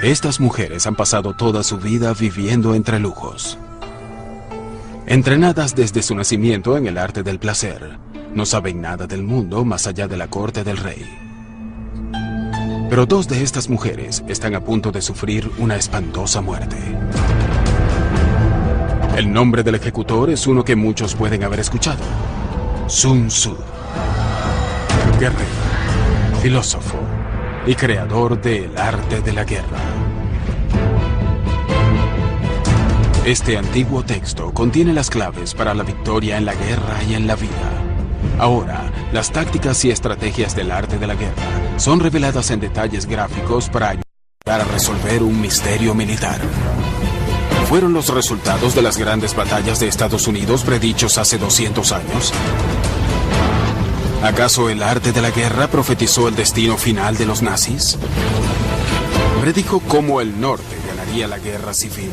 Estas mujeres han pasado toda su vida viviendo entre lujos. Entrenadas desde su nacimiento en el arte del placer, no saben nada del mundo más allá de la corte del rey. Pero dos de estas mujeres están a punto de sufrir una espantosa muerte. El nombre del ejecutor es uno que muchos pueden haber escuchado: Sun Tzu. Guerrero, filósofo y creador del arte de la guerra. Este antiguo texto contiene las claves para la victoria en la guerra y en la vida. Ahora, las tácticas y estrategias del arte de la guerra son reveladas en detalles gráficos para ayudar a resolver un misterio militar. ¿Fueron los resultados de las grandes batallas de Estados Unidos predichos hace 200 años? ¿Acaso el arte de la guerra profetizó el destino final de los nazis? ¿Predijo cómo el norte ganaría la guerra civil?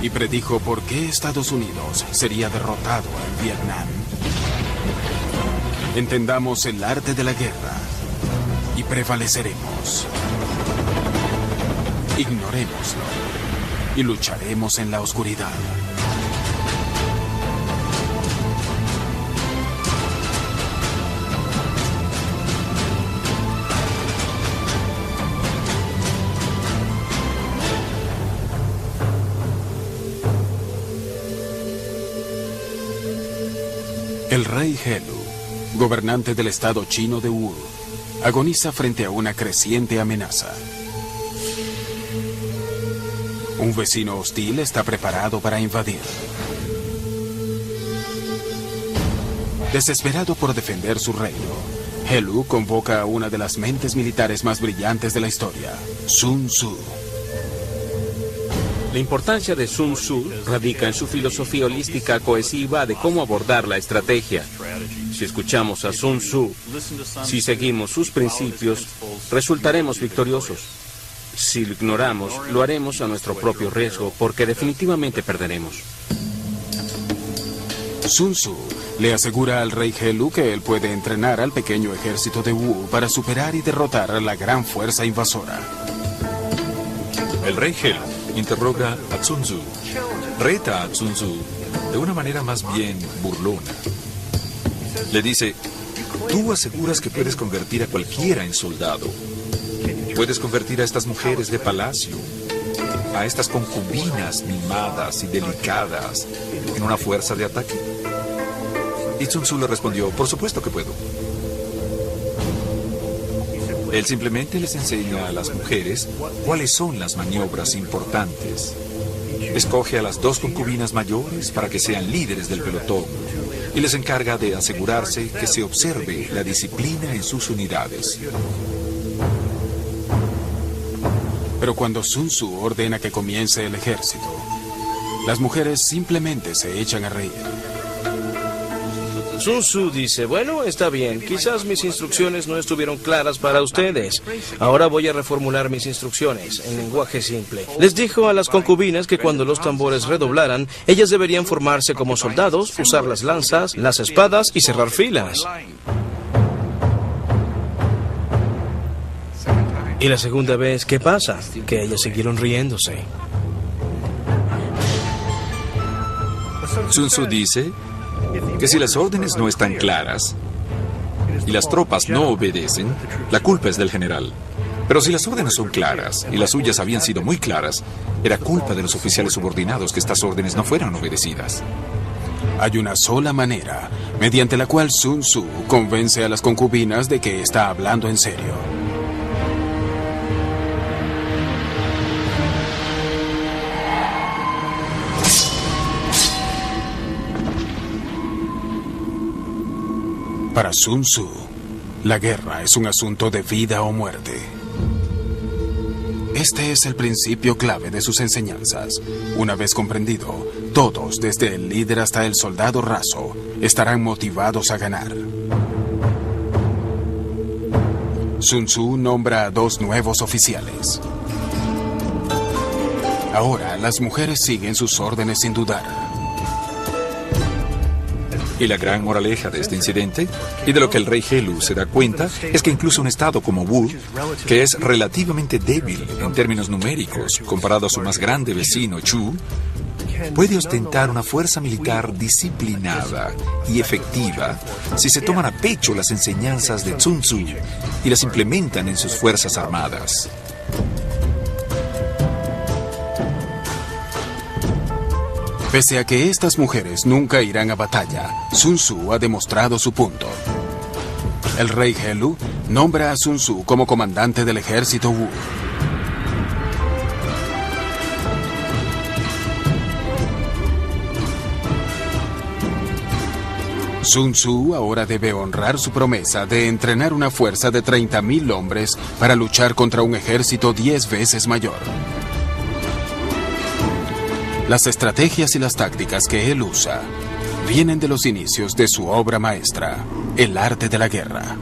¿Y predijo por qué Estados Unidos sería derrotado en Vietnam? Entendamos el arte de la guerra y prevaleceremos. Ignorémoslo y lucharemos en la oscuridad. El rey Helu, gobernante del estado chino de Wu, agoniza frente a una creciente amenaza. Un vecino hostil está preparado para invadir. Desesperado por defender su reino, Helu convoca a una de las mentes militares más brillantes de la historia, Sun Tzu. La importancia de Sun Tzu radica en su filosofía holística cohesiva de cómo abordar la estrategia. Si escuchamos a Sun Tzu, si seguimos sus principios, resultaremos victoriosos. Si lo ignoramos, lo haremos a nuestro propio riesgo, porque definitivamente perderemos. Sun Tzu le asegura al rey Helu que él puede entrenar al pequeño ejército de Wu para superar y derrotar a la gran fuerza invasora. El rey Helu interroga a Sun Tzu, reta a Sun Tzu de una manera más bien burlona. Le dice: tú aseguras que puedes convertir a cualquiera en soldado. Puedes convertir a estas mujeres de palacio, a estas concubinas mimadas y delicadas, en una fuerza de ataque. Y Sun Tzu le respondió: por supuesto que puedo. Él simplemente les enseña a las mujeres cuáles son las maniobras importantes. Escoge a las 2 concubinas mayores para que sean líderes del pelotón y les encarga de asegurarse que se observe la disciplina en sus unidades. Pero cuando Sun Tzu ordena que comience el ejército, las mujeres simplemente se echan a reír. Sun Tzu dice: bueno, está bien, quizás mis instrucciones no estuvieron claras para ustedes. Ahora voy a reformular mis instrucciones en lenguaje simple. Les dijo a las concubinas que cuando los tambores redoblaran, ellas deberían formarse como soldados, usar las lanzas, las espadas y cerrar filas. Y la segunda vez, ¿qué pasa? Que ellas siguieron riéndose. Sun Tzu dice que si las órdenes no están claras y las tropas no obedecen, la culpa es del general. Pero si las órdenes son claras y las suyas habían sido muy claras, era culpa de los oficiales subordinados que estas órdenes no fueran obedecidas. Hay una sola manera mediante la cual Sun Tzu convence a las concubinas de que está hablando en serio. Para Sun Tzu, la guerra es un asunto de vida o muerte. Este es el principio clave de sus enseñanzas. Una vez comprendido, todos, desde el líder hasta el soldado raso, estarán motivados a ganar. Sun Tzu nombra a 2 nuevos oficiales. Ahora, las mujeres siguen sus órdenes sin dudar. Y la gran moraleja de este incidente, y de lo que el rey Helu se da cuenta, es que incluso un estado como Wu, que es relativamente débil en términos numéricos comparado a su más grande vecino Chu, puede ostentar una fuerza militar disciplinada y efectiva si se toman a pecho las enseñanzas de Sun Tzu y las implementan en sus fuerzas armadas. Pese a que estas mujeres nunca irán a batalla, Sun Tzu ha demostrado su punto. El rey Helu nombra a Sun Tzu como comandante del ejército Wu. Sun Tzu ahora debe honrar su promesa de entrenar una fuerza de 30.000 hombres para luchar contra un ejército 10 veces mayor. Las estrategias y las tácticas que él usa vienen de los inicios de su obra maestra, El arte de la guerra.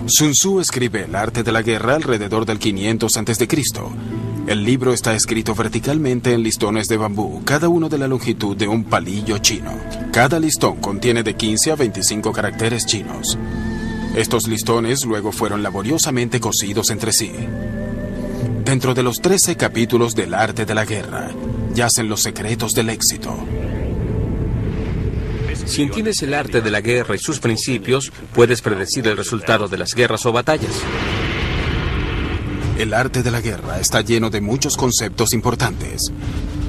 Sun Tzu escribe El arte de la guerra alrededor del 500 a.C. El libro está escrito verticalmente en listones de bambú, cada uno de la longitud de un palillo chino. Cada listón contiene de 15 a 25 caracteres chinos. Estos listones luego fueron laboriosamente cosidos entre sí. Dentro de los 13 capítulos del arte de la guerra, yacen los secretos del éxito. Si entiendes el arte de la guerra y sus principios, puedes predecir el resultado de las guerras o batallas. El arte de la guerra está lleno de muchos conceptos importantes,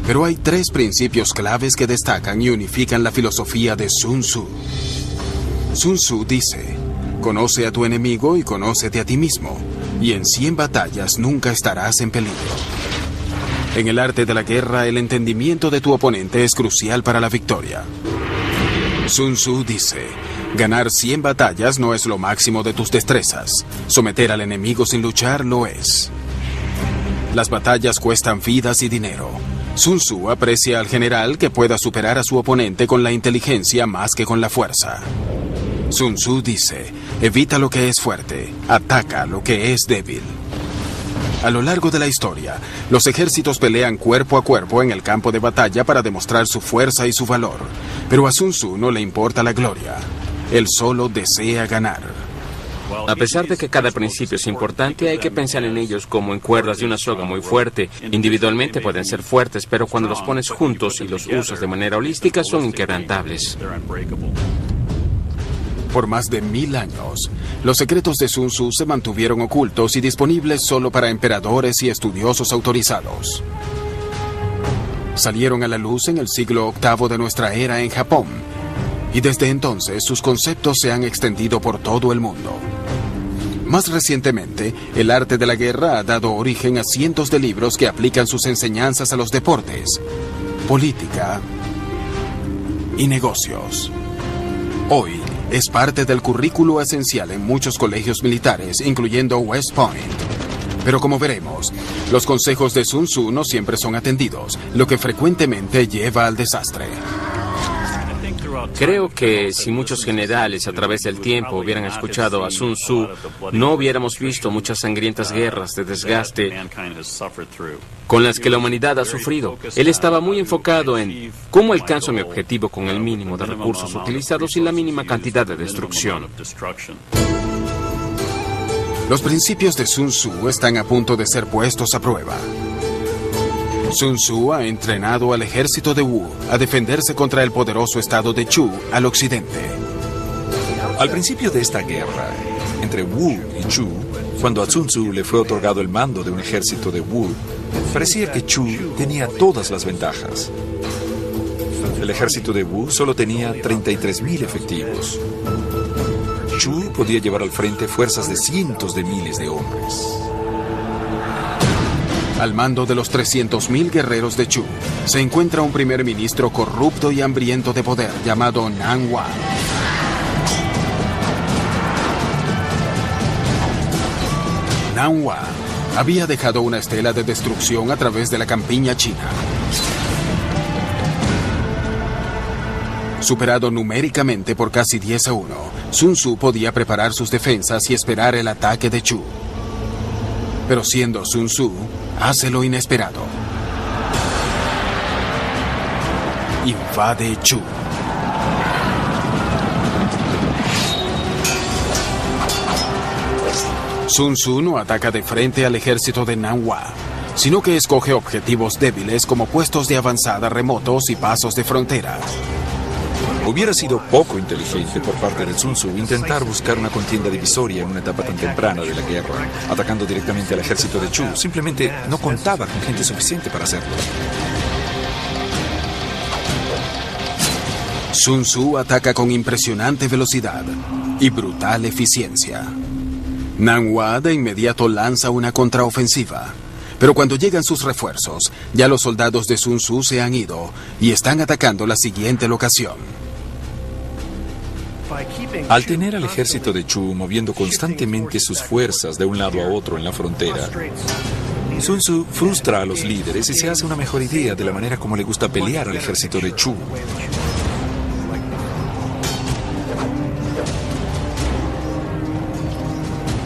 pero hay 3 principios claves que destacan y unifican la filosofía de Sun Tzu. Sun Tzu dice: conoce a tu enemigo y conócete a ti mismo, y en 100 batallas nunca estarás en peligro. En el arte de la guerra, el entendimiento de tu oponente es crucial para la victoria. Sun Tzu dice: ganar 100 batallas no es lo máximo de tus destrezas. Someter al enemigo sin luchar lo es. Las batallas cuestan vidas y dinero. Sun Tzu aprecia al general que pueda superar a su oponente con la inteligencia más que con la fuerza. Sun Tzu dice: evita lo que es fuerte, ataca lo que es débil. A lo largo de la historia, los ejércitos pelean cuerpo a cuerpo en el campo de batalla para demostrar su fuerza y su valor. Pero a Sun Tzu no le importa la gloria. Él solo desea ganar. A pesar de que cada principio es importante, hay que pensar en ellos como en cuerdas de una soga muy fuerte. Individualmente pueden ser fuertes, pero cuando los pones juntos y los usas de manera holística, son inquebrantables. Por más de 1000 años, los secretos de Sun Tzu se mantuvieron ocultos y disponibles solo para emperadores y estudiosos autorizados. Salieron a la luz en el siglo VIII de nuestra era en Japón, y desde entonces sus conceptos se han extendido por todo el mundo. Más recientemente, el arte de la guerra ha dado origen a cientos de libros que aplican sus enseñanzas a los deportes, política y negocios. Hoy, es parte del currículo esencial en muchos colegios militares, incluyendo West Point. Pero como veremos, los consejos de Sun Tzu no siempre son atendidos, lo que frecuentemente lleva al desastre. Creo que si muchos generales a través del tiempo hubieran escuchado a Sun Tzu, no hubiéramos visto muchas sangrientas guerras de desgaste con las que la humanidad ha sufrido. Él estaba muy enfocado en cómo alcanzo mi objetivo con el mínimo de recursos utilizados y la mínima cantidad de destrucción. Los principios de Sun Tzu están a punto de ser puestos a prueba. Sun Tzu ha entrenado al ejército de Wu a defenderse contra el poderoso estado de Chu al occidente. Al principio de esta guerra, entre Wu y Chu, cuando a Sun Tzu le fue otorgado el mando de un ejército de Wu, parecía que Chu tenía todas las ventajas. El ejército de Wu solo tenía 33.000 efectivos. Chu podía llevar al frente fuerzas de cientos de miles de hombres. Al mando de los 300.000 guerreros de Chu, se encuentra un primer ministro corrupto y hambriento de poder llamado Nan Wang. Nan Wang había dejado una estela de destrucción a través de la campiña china. Superado numéricamente por casi 10-1, Sun Tzu podía preparar sus defensas y esperar el ataque de Chu. Pero siendo Sun Tzu, hace lo inesperado. invade Chu. Sun Tzu no ataca de frente al ejército de Nanhua, sino que escoge objetivos débiles como puestos de avanzada remotos y pasos de frontera. Hubiera sido poco inteligente por parte de Sun Tzu intentar buscar una contienda divisoria en una etapa tan temprana de la guerra, atacando directamente al ejército de Chu. Simplemente no contaba con gente suficiente para hacerlo. Sun Tzu ataca con impresionante velocidad y brutal eficiencia. Nanhua de inmediato lanza una contraofensiva, pero cuando llegan sus refuerzos, ya los soldados de Sun Tzu se han ido y están atacando la siguiente locación. Al tener al ejército de Chu moviendo constantemente sus fuerzas de un lado a otro en la frontera, Sun Tzu frustra a los líderes y se hace una mejor idea de la manera como le gusta pelear al ejército de Chu.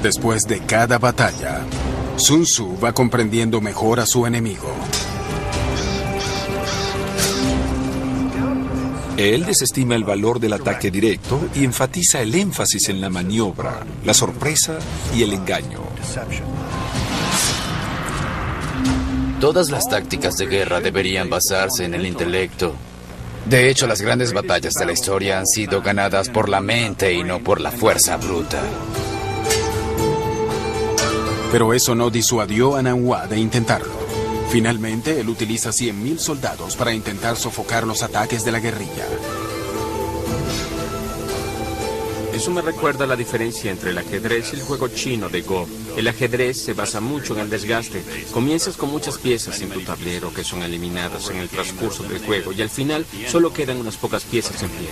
Después de cada batalla, Sun Tzu va comprendiendo mejor a su enemigo. Él desestima el valor del ataque directo y enfatiza el énfasis en la maniobra, la sorpresa y el engaño. Todas las tácticas de guerra deberían basarse en el intelecto. De hecho, las grandes batallas de la historia han sido ganadas por la mente y no por la fuerza bruta. Pero eso no disuadió a Nanhua de intentarlo. Finalmente, él utiliza 100.000 soldados para intentar sofocar los ataques de la guerrilla. Eso me recuerda a la diferencia entre el ajedrez y el juego chino de Go. El ajedrez se basa mucho en el desgaste. Comienzas con muchas piezas en tu tablero que son eliminadas en el transcurso del juego y al final solo quedan unas pocas piezas en pie.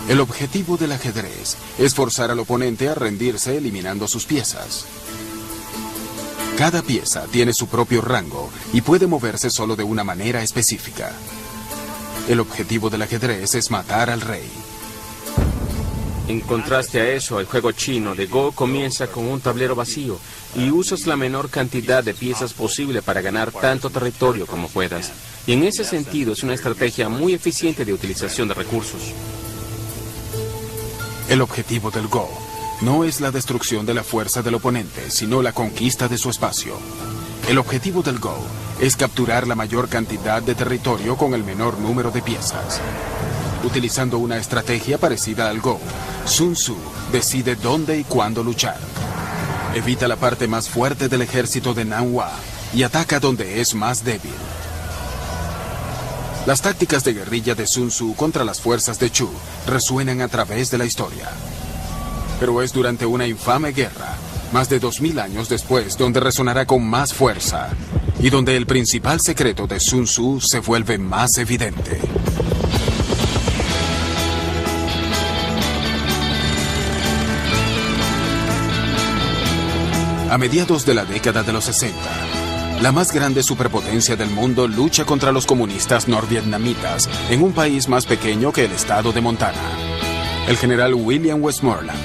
El objetivo del ajedrez es forzar al oponente a rendirse eliminando sus piezas. Cada pieza tiene su propio rango y puede moverse solo de una manera específica. El objetivo del ajedrez es matar al rey. En contraste a eso, el juego chino de Go comienza con un tablero vacío y usas la menor cantidad de piezas posible para ganar tanto territorio como puedas. Y en ese sentido es una estrategia muy eficiente de utilización de recursos. El objetivo del Go no es la destrucción de la fuerza del oponente, sino la conquista de su espacio. El objetivo del Go es capturar la mayor cantidad de territorio con el menor número de piezas. Utilizando una estrategia parecida al Go, Sun Tzu decide dónde y cuándo luchar. Evita la parte más fuerte del ejército de Nanhua y ataca donde es más débil. Las tácticas de guerrilla de Sun Tzu contra las fuerzas de Chu resuenan a través de la historia. Pero es durante una infame guerra, más de 2000 años después, donde resonará con más fuerza y donde el principal secreto de Sun Tzu se vuelve más evidente. A mediados de la década de los 60, la más grande superpotencia del mundo lucha contra los comunistas norvietnamitas en un país más pequeño que el estado de Montana. El general William Westmoreland,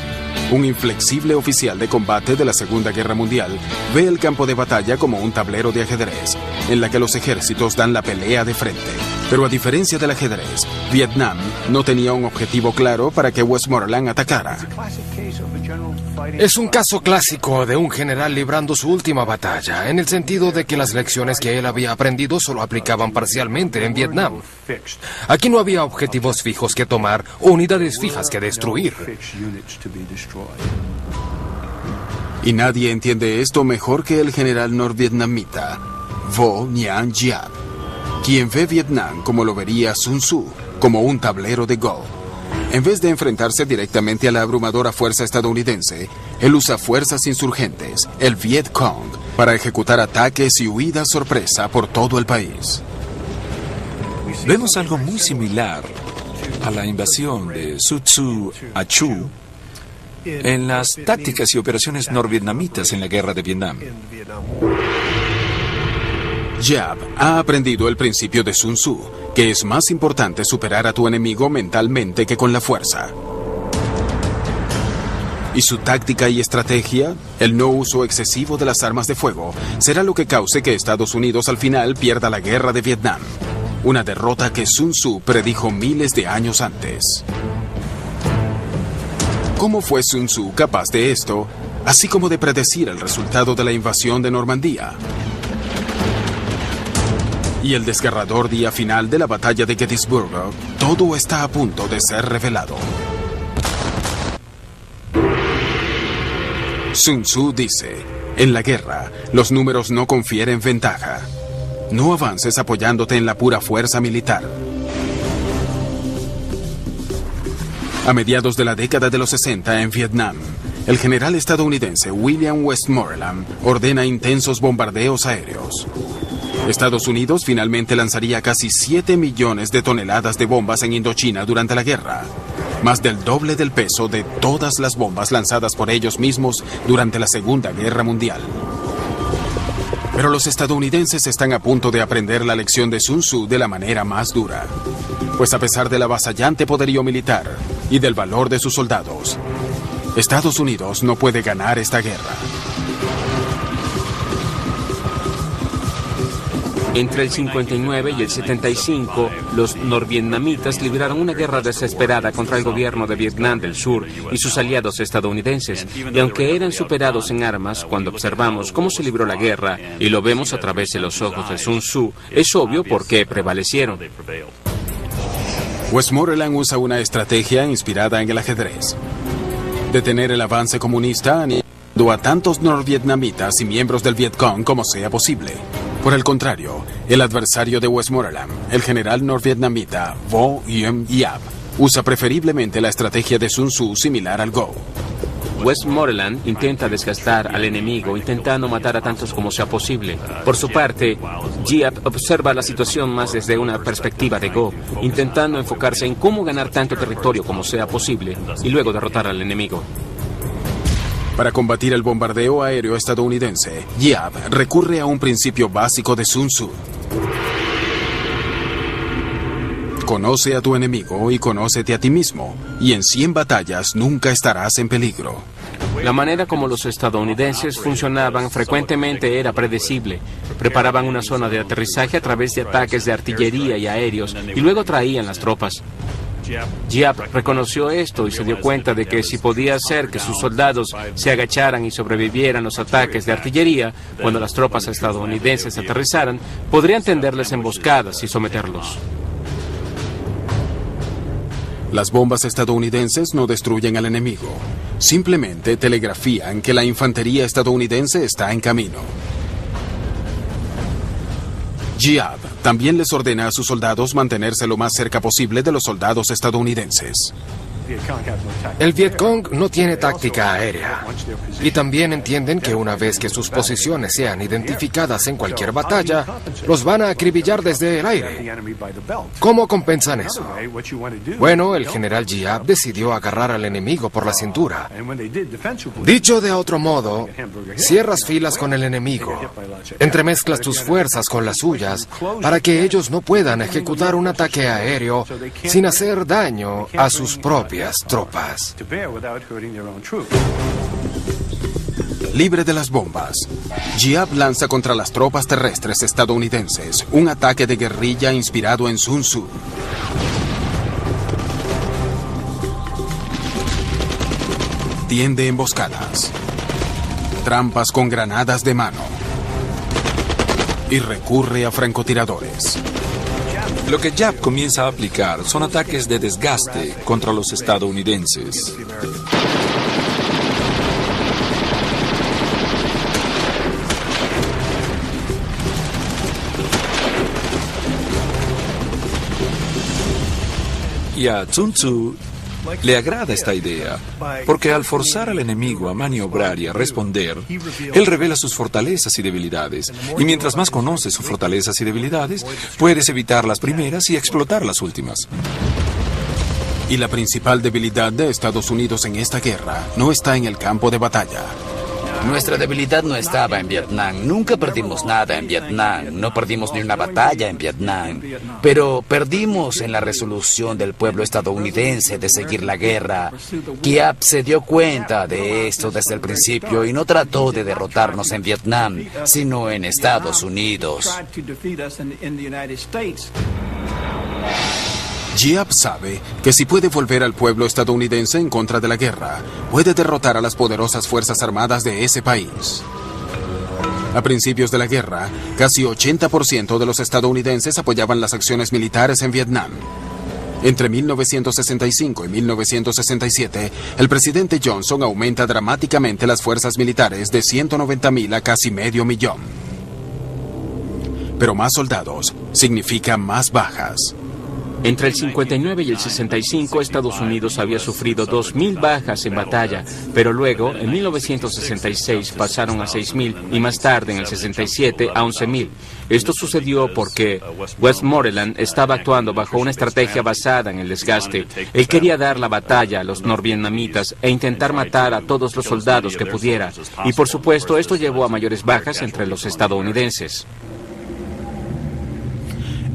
un inflexible oficial de combate de la Segunda Guerra Mundial, ve el campo de batalla como un tablero de ajedrez, en la que los ejércitos dan la pelea de frente. Pero a diferencia del ajedrez, Vietnam no tenía un objetivo claro para que Westmoreland atacara. Es un caso clásico de un general librando su última batalla, en el sentido de que las lecciones que él había aprendido solo aplicaban parcialmente en Vietnam. Aquí no había objetivos fijos que tomar o unidades fijas que destruir. Y nadie entiende esto mejor que el general norvietnamita Vo Nguyen Giap, quien ve Vietnam como lo vería Sun Tzu, como un tablero de Go. En vez de enfrentarse directamente a la abrumadora fuerza estadounidense, él usa fuerzas insurgentes, el Viet Cong, para ejecutar ataques y huidas sorpresa por todo el país. Vemos algo muy similar a la invasión de Sun Tzu a Chu en las tácticas y operaciones norvietnamitas en la guerra de Vietnam. Giap ha aprendido el principio de Sun Tzu, que es más importante superar a tu enemigo mentalmente que con la fuerza. Y su táctica y estrategia, el no uso excesivo de las armas de fuego, será lo que cause que Estados Unidos al final pierda la guerra de Vietnam. una derrota que Sun Tzu predijo miles de años antes. ¿Cómo fue Sun Tzu capaz de esto, así como de predecir el resultado de la invasión de Normandía? Y el desgarrador día final de la batalla de Gettysburg, todo está a punto de ser revelado. Sun Tzu dice, en la guerra, los números no confieren ventaja. No avances apoyándote en la pura fuerza militar. A mediados de la década de los 60 en Vietnam, el general estadounidense William Westmoreland ordena intensos bombardeos aéreos. Estados Unidos finalmente lanzaría casi 7 millones de toneladas de bombas en Indochina durante la guerra, más del doble del peso de todas las bombas lanzadas por ellos mismos durante la Segunda Guerra Mundial. Pero los estadounidenses están a punto de aprender la lección de Sun Tzu de la manera más dura, pues a pesar del avasallante poderío militar y del valor de sus soldados, Estados Unidos no puede ganar esta guerra. Entre el 59 y el 75, los norvietnamitas libraron una guerra desesperada contra el gobierno de Vietnam del Sur y sus aliados estadounidenses. Y aunque eran superados en armas, cuando observamos cómo se libró la guerra y lo vemos a través de los ojos de Sun Tzu, es obvio por qué prevalecieron. Westmoreland usa una estrategia inspirada en el ajedrez: detener el avance comunista aniquilando a tantos norvietnamitas y miembros del Vietcong como sea posible. Por el contrario, el adversario de Westmoreland, el general norvietnamita Vo Nguyen Giap, usa preferiblemente la estrategia de Sun Tzu similar al Go. Westmoreland intenta desgastar al enemigo, intentando matar a tantos como sea posible. Por su parte, Giap observa la situación más desde una perspectiva de Go, intentando enfocarse en cómo ganar tanto territorio como sea posible y luego derrotar al enemigo. Para combatir el bombardeo aéreo estadounidense, Giap recurre a un principio básico de Sun Tzu: conoce a tu enemigo y conócete a ti mismo, y en 100 batallas nunca estarás en peligro. La manera como los estadounidenses funcionaban frecuentemente era predecible. Preparaban una zona de aterrizaje a través de ataques de artillería y aéreos, y luego traían las tropas. Giap reconoció esto y se dio cuenta de que si podía hacer que sus soldados se agacharan y sobrevivieran los ataques de artillería, cuando las tropas estadounidenses aterrizaran, podrían tenderles emboscadas y someterlos. Las bombas estadounidenses no destruyen al enemigo, simplemente telegrafían que la infantería estadounidense está en camino. Giap también les ordena a sus soldados mantenerse lo más cerca posible de los soldados estadounidenses. El Vietcong no tiene táctica aérea. Y también entienden que una vez que sus posiciones sean identificadas en cualquier batalla, los van a acribillar desde el aire. ¿Cómo compensan eso? Bueno, el general Giap decidió agarrar al enemigo por la cintura. Dicho de otro modo, cierras filas con el enemigo, entremezclas tus fuerzas con las suyas para que ellos no puedan ejecutar un ataque aéreo sin hacer daño a sus propias tropas. Libre de las bombas, Giap lanza contra las tropas terrestres estadounidenses un ataque de guerrilla inspirado en Sun Tzu. Tiende emboscadas, trampas con granadas de mano y recurre a francotiradores. Lo que Giap comienza a aplicar son ataques de desgaste contra los estadounidenses. Y a Sun Tzu le agrada esta idea, porque al forzar al enemigo a maniobrar y a responder, él revela sus fortalezas y debilidades. Y mientras más conoces sus fortalezas y debilidades, puedes evitar las primeras y explotar las últimas. Y la principal debilidad de Estados Unidos en esta guerra no está en el campo de batalla. Nuestra debilidad no estaba en Vietnam. Nunca perdimos nada en Vietnam. No perdimos ni una batalla en Vietnam. Pero perdimos en la resolución del pueblo estadounidense de seguir la guerra. Giap se dio cuenta de esto desde el principio y no trató de derrotarnos en Vietnam, sino en Estados Unidos. Giap sabe que si puede volver al pueblo estadounidense en contra de la guerra, puede derrotar a las poderosas fuerzas armadas de ese país. A principios de la guerra, casi 80% de los estadounidenses apoyaban las acciones militares en Vietnam. Entre 1965 y 1967, el presidente Johnson aumenta dramáticamente las fuerzas militares de 190,000 a casi 500,000. Pero más soldados significa más bajas. Entre el 59 y el 65, Estados Unidos había sufrido 2,000 bajas en batalla, pero luego, en 1966, pasaron a 6,000 y más tarde, en el 67, a 11,000. Esto sucedió porque Westmoreland estaba actuando bajo una estrategia basada en el desgaste. Él quería dar la batalla a los norvietnamitas e intentar matar a todos los soldados que pudiera. Y por supuesto, esto llevó a mayores bajas entre los estadounidenses.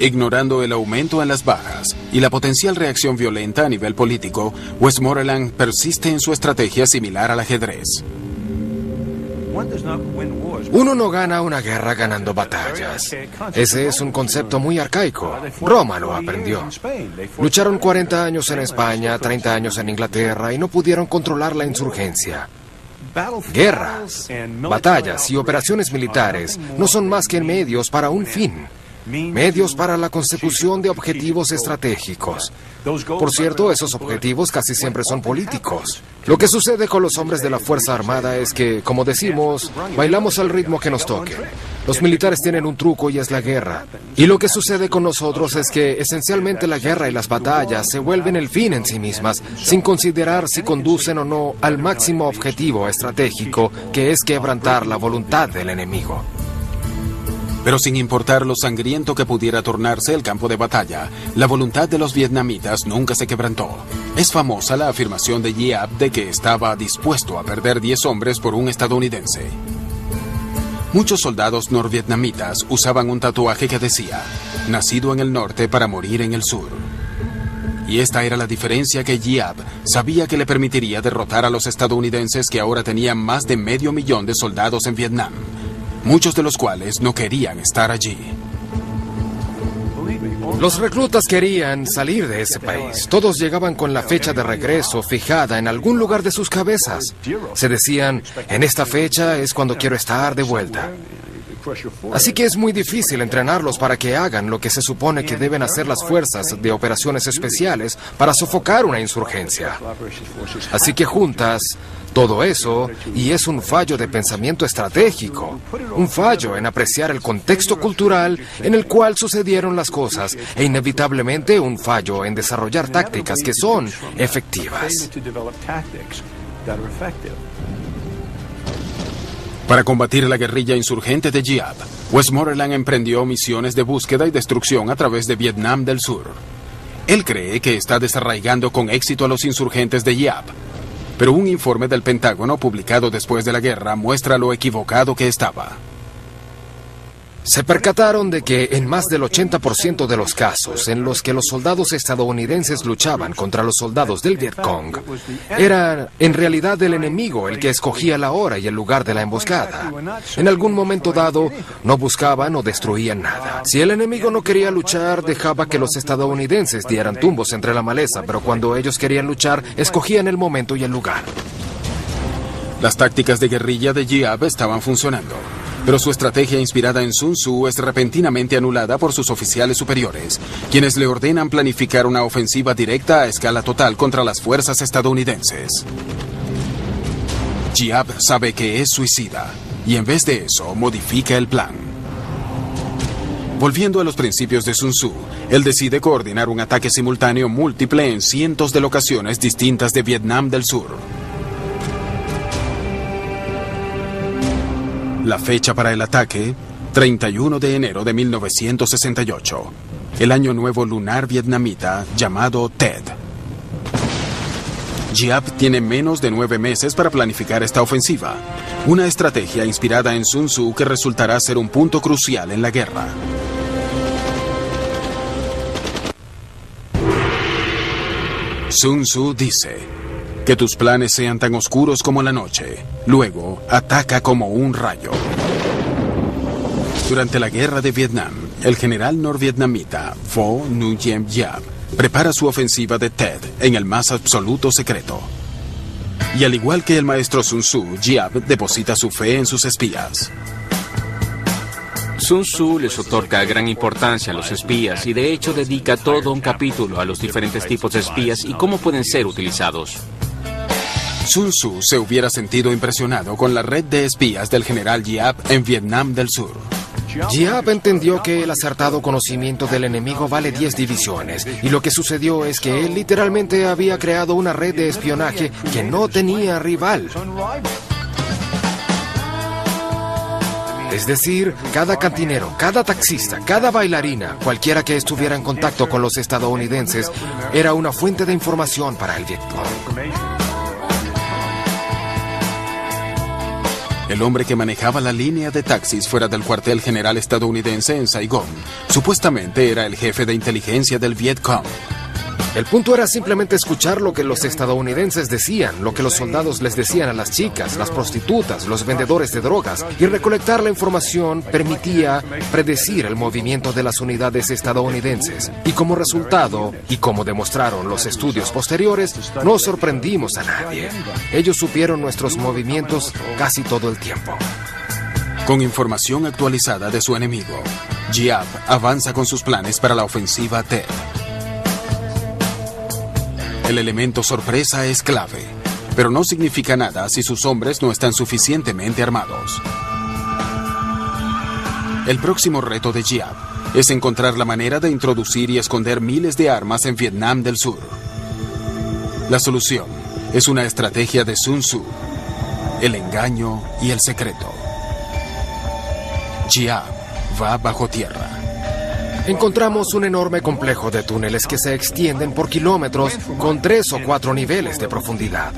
Ignorando el aumento en las bajas y la potencial reacción violenta a nivel político, Westmoreland persiste en su estrategia similar al ajedrez. Uno no gana una guerra ganando batallas. Ese es un concepto muy arcaico. Roma lo aprendió. Lucharon 40 años en España, 30 años en Inglaterra y no pudieron controlar la insurgencia. Guerras, batallas y operaciones militares no son más que medios para un fin. Medios para la consecución de objetivos estratégicos. Por cierto, esos objetivos casi siempre son políticos. Lo que sucede con los hombres de la Fuerza Armada es que, como decimos, bailamos al ritmo que nos toque. Los militares tienen un truco y es la guerra. Y lo que sucede con nosotros es que, esencialmente, la guerra y las batallas se vuelven el fin en sí mismas, sin considerar si conducen o no al máximo objetivo estratégico, que es quebrantar la voluntad del enemigo. Pero sin importar lo sangriento que pudiera tornarse el campo de batalla, la voluntad de los vietnamitas nunca se quebrantó. Es famosa la afirmación de Giap de que estaba dispuesto a perder 10 hombres por un estadounidense. Muchos soldados norvietnamitas usaban un tatuaje que decía, nacido en el norte para morir en el sur. Y esta era la diferencia que Giap sabía que le permitiría derrotar a los estadounidenses que ahora tenían más de 500,000 de soldados en Vietnam, muchos de los cuales no querían estar allí. Los reclutas querían salir de ese país. Todos llegaban con la fecha de regreso fijada en algún lugar de sus cabezas. Se decían, en esta fecha es cuando quiero estar de vuelta. Así que es muy difícil entrenarlos para que hagan lo que se supone que deben hacer las fuerzas de operaciones especiales para sofocar una insurgencia. Así que juntas todo eso, y es un fallo de pensamiento estratégico, un fallo en apreciar el contexto cultural en el cual sucedieron las cosas, e inevitablemente un fallo en desarrollar tácticas que son efectivas. Para combatir la guerrilla insurgente de Giap, Westmoreland emprendió misiones de búsqueda y destrucción a través de Vietnam del Sur. Él cree que está desarraigando con éxito a los insurgentes de Giap, pero un informe del Pentágono publicado después de la guerra muestra lo equivocado que estaba. Se percataron de que en más del 80% de los casos en los que los soldados estadounidenses luchaban contra los soldados del Vietcong, era en realidad el enemigo el que escogía la hora y el lugar de la emboscada. En algún momento dado, no buscaban o destruían nada. Si el enemigo no quería luchar, dejaba que los estadounidenses dieran tumbos entre la maleza, pero cuando ellos querían luchar, escogían el momento y el lugar. Las tácticas de guerrilla de Giap estaban funcionando, pero su estrategia inspirada en Sun Tzu es repentinamente anulada por sus oficiales superiores, quienes le ordenan planificar una ofensiva directa a escala total contra las fuerzas estadounidenses. Giap sabe que es suicida, y en vez de eso, modifica el plan. Volviendo a los principios de Sun Tzu, él decide coordinar un ataque simultáneo múltiple en cientos de locaciones distintas de Vietnam del Sur. La fecha para el ataque, 31 de enero de 1968, el año nuevo lunar vietnamita llamado Tet. Giap tiene menos de 9 meses para planificar esta ofensiva, una estrategia inspirada en Sun Tzu que resultará ser un punto crucial en la guerra. Sun Tzu dice: que tus planes sean tan oscuros como la noche. Luego, ataca como un rayo. Durante la guerra de Vietnam, el general norvietnamita Pho Nguyen Giap prepara su ofensiva de Tet en el más absoluto secreto. Y al igual que el maestro Sun Tzu, Giap deposita su fe en sus espías. Sun Tzu les otorga gran importancia a los espías y de hecho dedica todo un capítulo a los diferentes tipos de espías y cómo pueden ser utilizados. Sun Tzu se hubiera sentido impresionado con la red de espías del general Giap en Vietnam del Sur. Giap entendió que el acertado conocimiento del enemigo vale 10 divisiones, y lo que sucedió es que él literalmente había creado una red de espionaje que no tenía rival. Es decir, cada cantinero, cada taxista, cada bailarina, cualquiera que estuviera en contacto con los estadounidenses, era una fuente de información para el Vietcong. El hombre que manejaba la línea de taxis fuera del cuartel general estadounidense en Saigón, supuestamente era el jefe de inteligencia del Vietcong. El punto era simplemente escuchar lo que los estadounidenses decían, lo que los soldados les decían a las chicas, las prostitutas, los vendedores de drogas, y recolectar la información permitía predecir el movimiento de las unidades estadounidenses. Y como resultado, y como demostraron los estudios posteriores, no sorprendimos a nadie. Ellos supieron nuestros movimientos casi todo el tiempo. Con información actualizada de su enemigo, Giap avanza con sus planes para la ofensiva Tet. El elemento sorpresa es clave, pero no significa nada si sus hombres no están suficientemente armados. El próximo reto de Giap es encontrar la manera de introducir y esconder miles de armas en Vietnam del Sur. La solución es una estrategia de Sun Tzu, el engaño y el secreto. Giap va bajo tierra. Encontramos un enorme complejo de túneles que se extienden por kilómetros con 3 o 4 niveles de profundidad,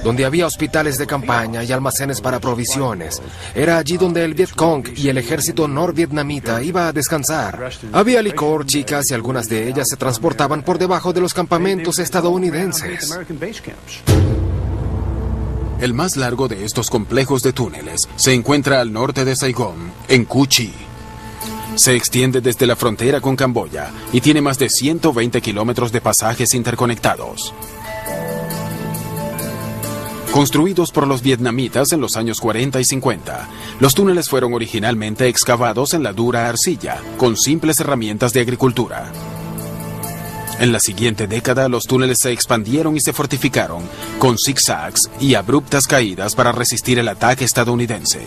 donde había hospitales de campaña y almacenes para provisiones. Era allí donde el Vietcong y el ejército norvietnamita iba a descansar. Había licor, chicas, y algunas de ellas se transportaban por debajo de los campamentos estadounidenses. El más largo de estos complejos de túneles se encuentra al norte de Saigón, en Cu Chi. Se extiende desde la frontera con Camboya y tiene más de 120 kilómetros de pasajes interconectados. Construidos por los vietnamitas en los años 40 y 50, los túneles fueron originalmente excavados en la dura arcilla, con simples herramientas de agricultura. En la siguiente década, los túneles se expandieron y se fortificaron, con zigzags y abruptas caídas para resistir el ataque estadounidense.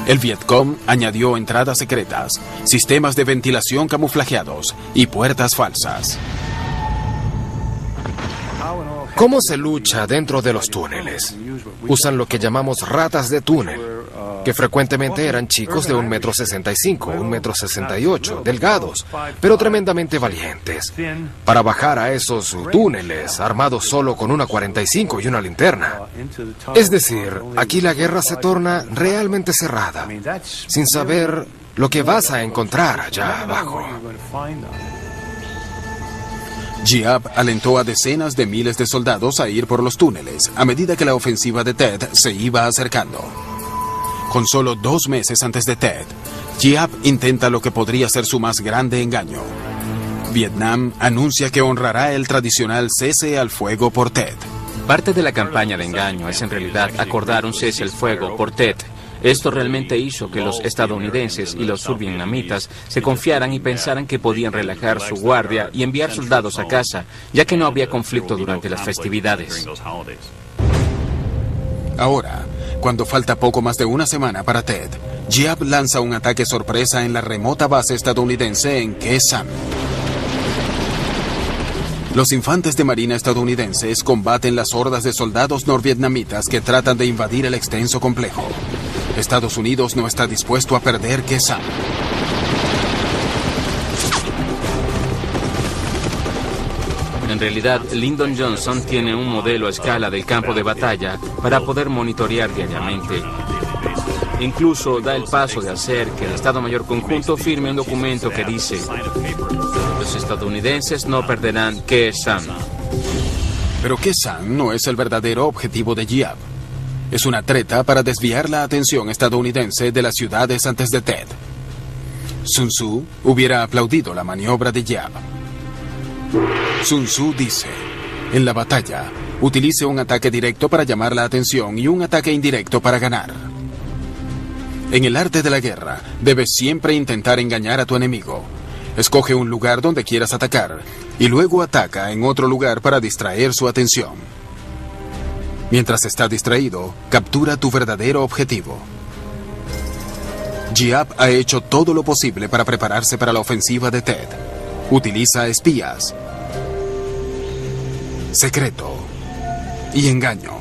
El Vietcong añadió entradas secretas, sistemas de ventilación camuflajeados y puertas falsas. ¿Cómo se lucha dentro de los túneles? Usan lo que llamamos ratas de túnel, que frecuentemente eran chicos de 1,65 m, 1,68 m, delgados, pero tremendamente valientes, para bajar a esos túneles armados solo con una 45 y una linterna. Es decir, aquí la guerra se torna realmente cerrada, sin saber lo que vas a encontrar allá abajo. Giap alentó a decenas de miles de soldados a ir por los túneles a medida que la ofensiva de Tet se iba acercando. Con solo 2 meses antes de Tet, Giap intenta lo que podría ser su más grande engaño. Vietnam anuncia que honrará el tradicional cese al fuego por Tet. Parte de la campaña de engaño es en realidad acordar un cese al fuego por Tet. Esto realmente hizo que los estadounidenses y los survietnamitas se confiaran y pensaran que podían relajar su guardia y enviar soldados a casa, ya que no había conflicto durante las festividades. Ahora, cuando falta poco más de una semana para Tet, Giap lanza un ataque sorpresa en la remota base estadounidense en Khe Sanh. Los infantes de marina estadounidenses combaten las hordas de soldados norvietnamitas que tratan de invadir el extenso complejo. Estados Unidos no está dispuesto a perder Khe Sanh. En realidad, Lyndon Johnson tiene un modelo a escala del campo de batalla para poder monitorear diariamente. Incluso da el paso de hacer que el Estado Mayor Conjunto firme un documento que dice: los estadounidenses no perderán Khe Sanh. Pero Khe Sanh no es el verdadero objetivo de Giap. Es una treta para desviar la atención estadounidense de las ciudades antes de Tet. Sun Tzu hubiera aplaudido la maniobra de jab. Sun Tzu dice, en la batalla, utilice un ataque directo para llamar la atención y un ataque indirecto para ganar. En el arte de la guerra, debes siempre intentar engañar a tu enemigo. Escoge un lugar donde quieras atacar y luego ataca en otro lugar para distraer su atención. Mientras está distraído, captura tu verdadero objetivo. Giap ha hecho todo lo posible para prepararse para la ofensiva de Ted. Utiliza espías, secreto y engaño.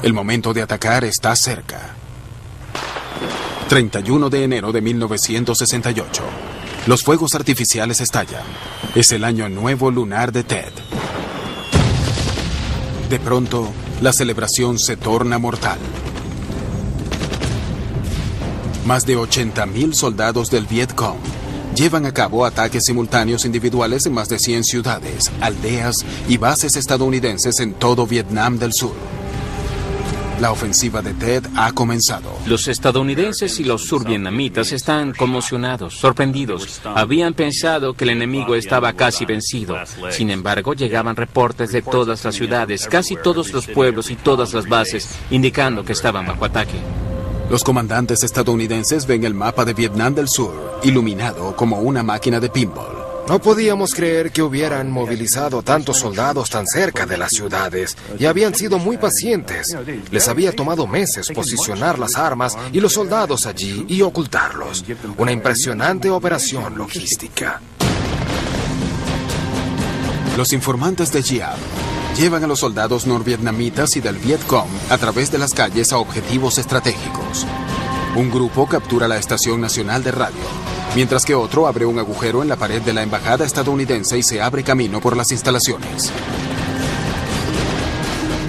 El momento de atacar está cerca. 31 de enero de 1968. Los fuegos artificiales estallan. Es el año nuevo lunar de Ted. De pronto, la celebración se torna mortal. Más de 80,000 soldados del Vietcong llevan a cabo ataques simultáneos individuales en más de 100 ciudades, aldeas y bases estadounidenses en todo Vietnam del Sur. La ofensiva de Ted ha comenzado. Los estadounidenses y los survietnamitas están conmocionados, sorprendidos. Habían pensado que el enemigo estaba casi vencido. Sin embargo, llegaban reportes de todas las ciudades, casi todos los pueblos y todas las bases, indicando que estaban bajo ataque. Los comandantes estadounidenses ven el mapa de Vietnam del Sur, iluminado como una máquina de pinball. No podíamos creer que hubieran movilizado tantos soldados tan cerca de las ciudades y habían sido muy pacientes. Les había tomado meses posicionar las armas y los soldados allí y ocultarlos. Una impresionante operación logística. Los informantes de Giap llevan a los soldados norvietnamitas y del Vietcong a través de las calles a objetivos estratégicos. Un grupo captura la estación nacional de radio, mientras que otro abre un agujero en la pared de la embajada estadounidense y se abre camino por las instalaciones.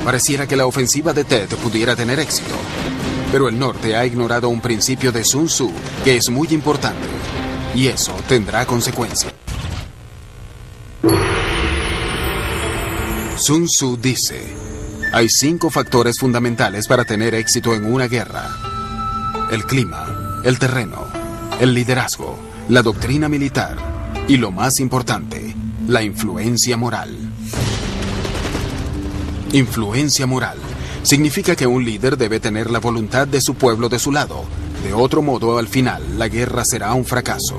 Pareciera que la ofensiva de Ted pudiera tener éxito, pero el norte ha ignorado un principio de Sun Tzu que es muy importante, y eso tendrá consecuencias. Sun Tzu dice, hay 5 factores fundamentales para tener éxito en una guerra: el clima, el terreno, el liderazgo, la doctrina militar y, lo más importante, la influencia moral. Influencia moral significa que un líder debe tener la voluntad de su pueblo de su lado. De otro modo, al final, la guerra será un fracaso.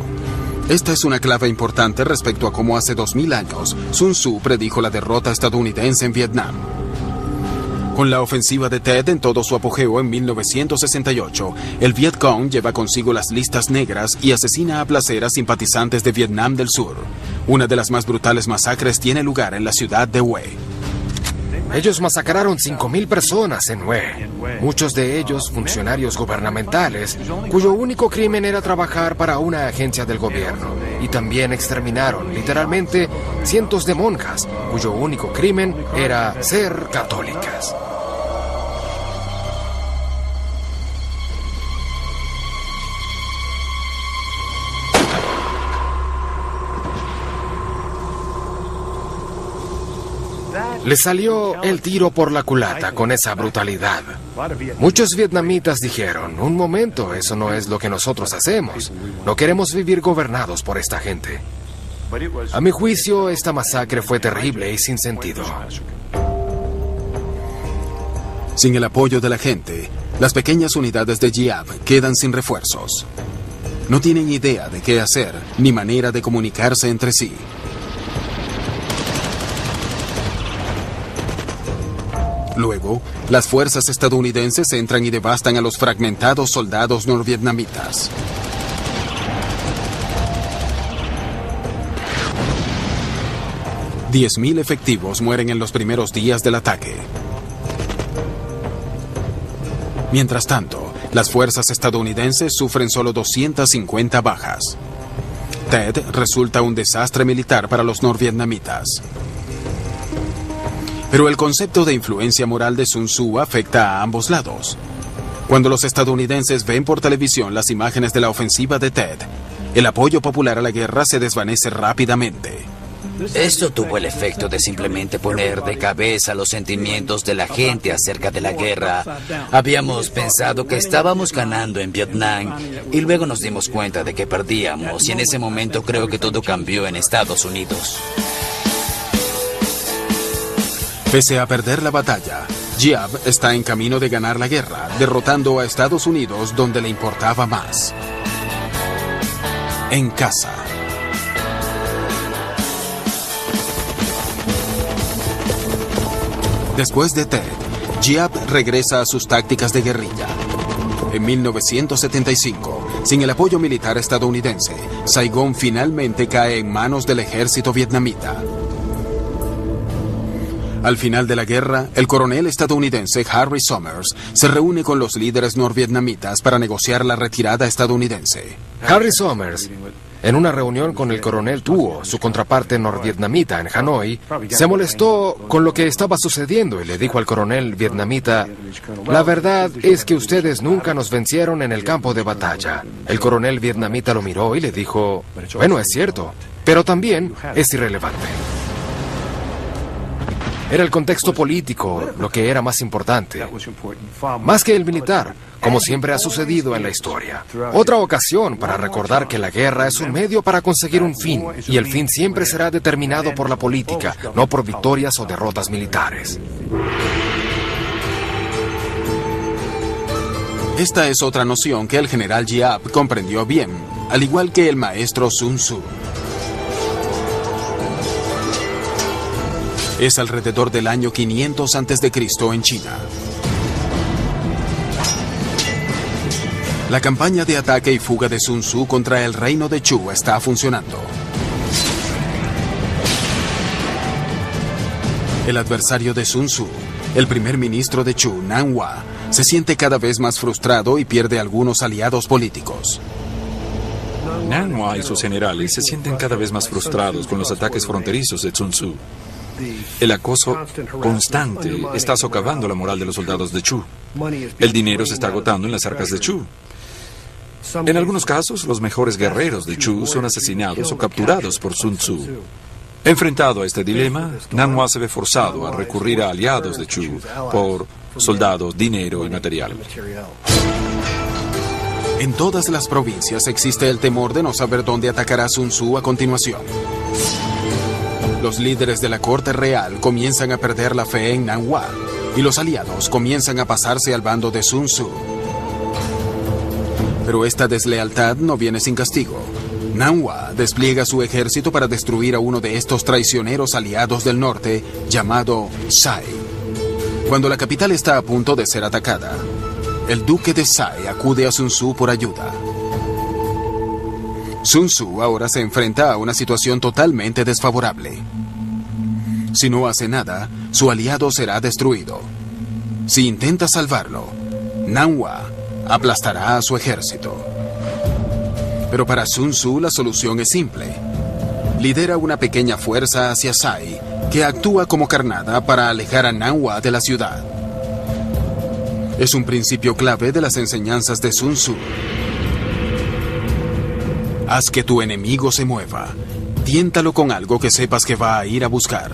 Esta es una clave importante respecto a cómo hace 2000 años Sun Tzu predijo la derrota estadounidense en Vietnam. Con la ofensiva de Ted en todo su apogeo en 1968, el Vietcong lleva consigo las listas negras y asesina a placer a simpatizantes de Vietnam del Sur. Una de las más brutales masacres tiene lugar en la ciudad de Hue. Ellos masacraron 5,000 personas en Hue, muchos de ellos funcionarios gubernamentales, cuyo único crimen era trabajar para una agencia del gobierno. Y también exterminaron, literalmente, cientos de monjas, cuyo único crimen era ser católicas. Le salió el tiro por la culata con esa brutalidad. Muchos vietnamitas dijeron, un momento, eso no es lo que nosotros hacemos. No queremos vivir gobernados por esta gente. A mi juicio, esta masacre fue terrible y sin sentido. Sin el apoyo de la gente, las pequeñas unidades de Giap quedan sin refuerzos. No tienen idea de qué hacer, ni manera de comunicarse entre sí. Luego, las fuerzas estadounidenses entran y devastan a los fragmentados soldados norvietnamitas. $10,000 efectivos mueren en los primeros días del ataque. Mientras tanto, las fuerzas estadounidenses sufren solo 250 bajas. Ted resulta un desastre militar para los norvietnamitas. Pero el concepto de influencia moral de Sun Tzu afecta a ambos lados. Cuando los estadounidenses ven por televisión las imágenes de la ofensiva de Ted, el apoyo popular a la guerra se desvanece rápidamente. Esto tuvo el efecto de simplemente poner de cabeza los sentimientos de la gente acerca de la guerra. Habíamos pensado que estábamos ganando en Vietnam y luego nos dimos cuenta de que perdíamos, y en ese momento creo que todo cambió en Estados Unidos. Pese a perder la batalla, Giap está en camino de ganar la guerra, derrotando a Estados Unidos donde le importaba más: en casa. Después de Tet, Giap regresa a sus tácticas de guerrilla. En 1975, sin el apoyo militar estadounidense, Saigón finalmente cae en manos del ejército vietnamita. Al final de la guerra, el coronel estadounidense Harry Summers se reúne con los líderes norvietnamitas para negociar la retirada estadounidense. Harry Summers, en una reunión con el coronel Thuo, su contraparte norvietnamita en Hanoi, se molestó con lo que estaba sucediendo y le dijo al coronel vietnamita: la verdad es que ustedes nunca nos vencieron en el campo de batalla. El coronel vietnamita lo miró y le dijo: bueno, es cierto, pero también es irrelevante. Era el contexto político lo que era más importante, más que el militar, como siempre ha sucedido en la historia. Otra ocasión para recordar que la guerra es un medio para conseguir un fin, y el fin siempre será determinado por la política, no por victorias o derrotas militares. Esta es otra noción que el general Giap comprendió bien, al igual que el maestro Sun Tzu. Es alrededor del año 500 a.C. en China. La campaña de ataque y fuga de Sun Tzu contra el reino de Chu está funcionando. El adversario de Sun Tzu, el primer ministro de Chu, Nan Hua, se siente cada vez más frustrado y pierde algunos aliados políticos. Nan Hua y sus generales se sienten cada vez más frustrados con los ataques fronterizos de Sun Tzu. El acoso constante está socavando la moral de los soldados de Chu. El dinero se está agotando en las arcas de Chu. En algunos casos, los mejores guerreros de Chu son asesinados o capturados por Sun Tzu. Enfrentado a este dilema, Nan Hua se ve forzado a recurrir a aliados de Chu por soldados, dinero y material. En todas las provincias existe el temor de no saber dónde atacará Sun Tzu a continuación. Los líderes de la corte real comienzan a perder la fe en Nan Hua, y los aliados comienzan a pasarse al bando de Sun Tzu. Pero esta deslealtad no viene sin castigo. Nan Hua despliega su ejército para destruir a uno de estos traicioneros aliados del norte, llamado Sai. Cuando la capital está a punto de ser atacada, el duque de Sai acude a Sun Tzu por ayuda. Sun Tzu ahora se enfrenta a una situación totalmente desfavorable. Si no hace nada, su aliado será destruido. Si intenta salvarlo, Nan Hua aplastará a su ejército. Pero para Sun Tzu la solución es simple. Lidera una pequeña fuerza hacia Sai, que actúa como carnada para alejar a Nan Hua de la ciudad. Es un principio clave de las enseñanzas de Sun Tzu. Haz que tu enemigo se mueva. Tiéntalo con algo que sepas que va a ir a buscar.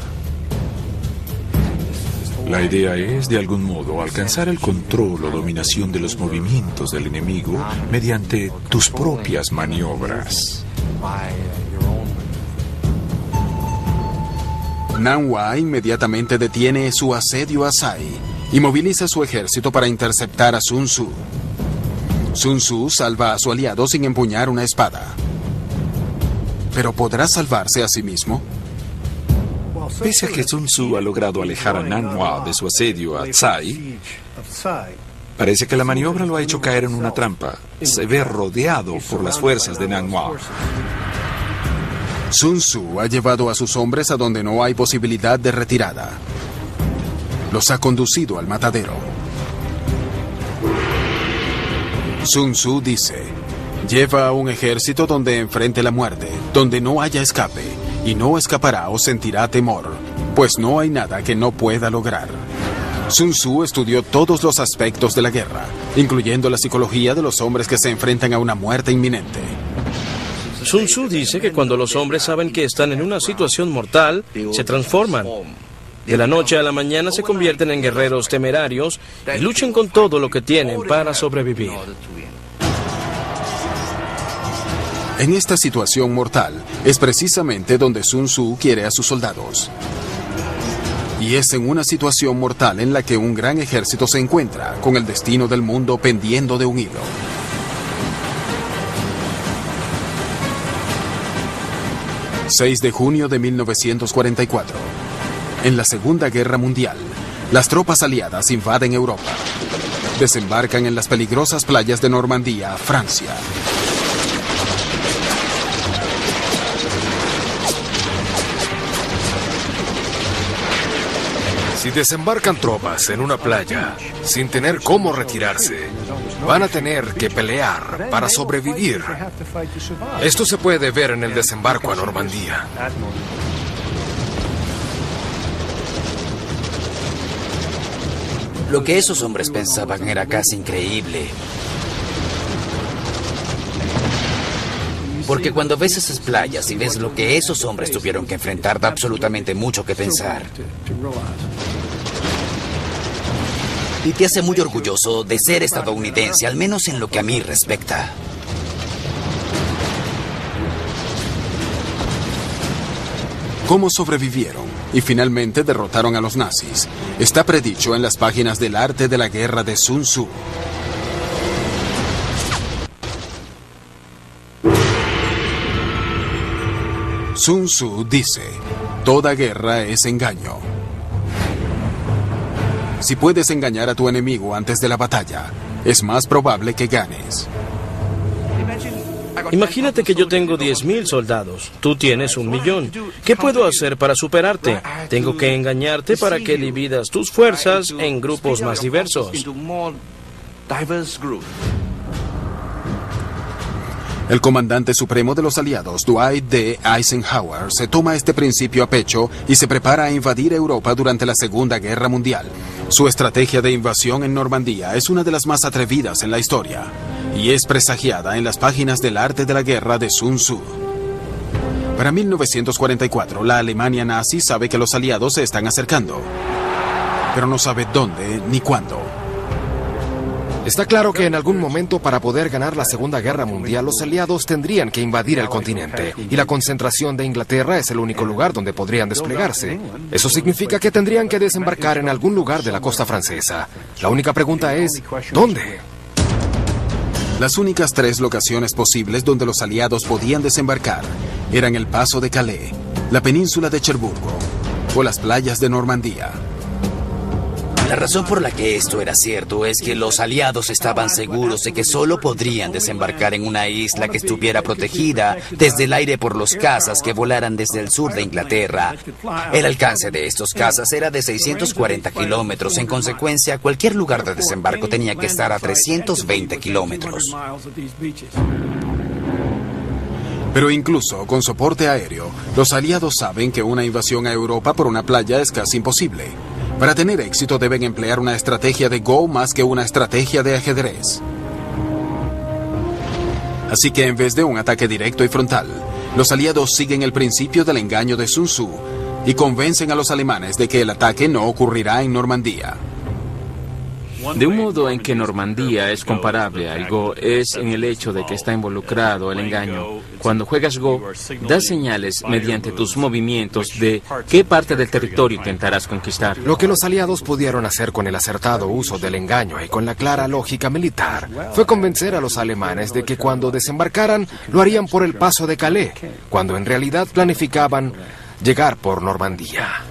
La idea es, de algún modo, alcanzar el control o dominación de los movimientos del enemigo mediante tus propias maniobras. Nan Hua inmediatamente detiene su asedio a Sai y moviliza su ejército para interceptar a Sun Tzu. Sun Tzu salva a su aliado sin empuñar una espada. ¿Pero podrá salvarse a sí mismo? Pese a que Sun Tzu ha logrado alejar a Nan Hua de su asedio a Tsai, parece que la maniobra lo ha hecho caer en una trampa. Se ve rodeado por las fuerzas de Nan Hua. Sun Tzu ha llevado a sus hombres a donde no hay posibilidad de retirada. Los ha conducido al matadero. Sun Tzu dice: lleva a un ejército donde enfrente la muerte, donde no haya escape, y no escapará o sentirá temor, pues no hay nada que no pueda lograr. Sun Tzu estudió todos los aspectos de la guerra, incluyendo la psicología de los hombres que se enfrentan a una muerte inminente. Sun Tzu dice que cuando los hombres saben que están en una situación mortal, se transforman. De la noche a la mañana se convierten en guerreros temerarios y luchan con todo lo que tienen para sobrevivir. En esta situación mortal es precisamente donde Sun Tzu quiere a sus soldados. Y es en una situación mortal en la que un gran ejército se encuentra, con el destino del mundo pendiendo de un hilo. ...6 de junio de 1944... En la Segunda Guerra Mundial, las tropas aliadas invaden Europa. Desembarcan en las peligrosas playas de Normandía, Francia. Si desembarcan tropas en una playa sin tener cómo retirarse, van a tener que pelear para sobrevivir. Esto se puede ver en el desembarco a Normandía. Lo que esos hombres pensaban era casi increíble. Porque cuando ves esas playas y ves lo que esos hombres tuvieron que enfrentar, da absolutamente mucho que pensar. Y te hace muy orgulloso de ser estadounidense, al menos en lo que a mí respecta. ¿Cómo sobrevivieron y finalmente derrotaron a los nazis? Está predicho en las páginas del arte de la guerra de Sun Tzu. Sun Tzu dice, toda guerra es engaño. Si puedes engañar a tu enemigo antes de la batalla, es más probable que ganes. Imagínate que yo tengo 10.000 soldados, tú tienes 1.000.000. ¿Qué puedo hacer para superarte? Tengo que engañarte para que dividas tus fuerzas en grupos más diversos. El comandante supremo de los aliados, Dwight D. Eisenhower, se toma este principio a pecho y se prepara a invadir Europa durante la Segunda Guerra Mundial. Su estrategia de invasión en Normandía es una de las más atrevidas en la historia y es presagiada en las páginas del arte de la guerra de Sun Tzu. Para 1944, la Alemania nazi sabe que los aliados se están acercando, pero no sabe dónde ni cuándo. Está claro que en algún momento, para poder ganar la Segunda Guerra Mundial, los aliados tendrían que invadir el continente, y la concentración de Inglaterra es el único lugar donde podrían desplegarse. Eso significa que tendrían que desembarcar en algún lugar de la costa francesa. La única pregunta es, ¿dónde? Las únicas 3 locaciones posibles donde los aliados podían desembarcar eran el Paso de Calais, la península de Cherburgo o las playas de Normandía. La razón por la que esto era cierto es que los aliados estaban seguros de que solo podrían desembarcar en una isla que estuviera protegida desde el aire por los cazas que volaran desde el sur de Inglaterra. El alcance de estos cazas era de 640 kilómetros. En consecuencia, cualquier lugar de desembarco tenía que estar a 320 kilómetros. Pero incluso con soporte aéreo, los aliados saben que una invasión a Europa por una playa es casi imposible. Para tener éxito deben emplear una estrategia de Go más que una estrategia de ajedrez. Así que en vez de un ataque directo y frontal, los aliados siguen el principio del engaño de Sun Tzu y convencen a los alemanes de que el ataque no ocurrirá en Normandía. De un modo en que Normandía es comparable al Go es en el hecho de que está involucrado el engaño. Cuando juegas Go, das señales mediante tus movimientos de qué parte del territorio intentarás conquistar. Lo que los aliados pudieron hacer con el acertado uso del engaño y con la clara lógica militar fue convencer a los alemanes de que cuando desembarcaran lo harían por el Paso de Calais, cuando en realidad planificaban llegar por Normandía.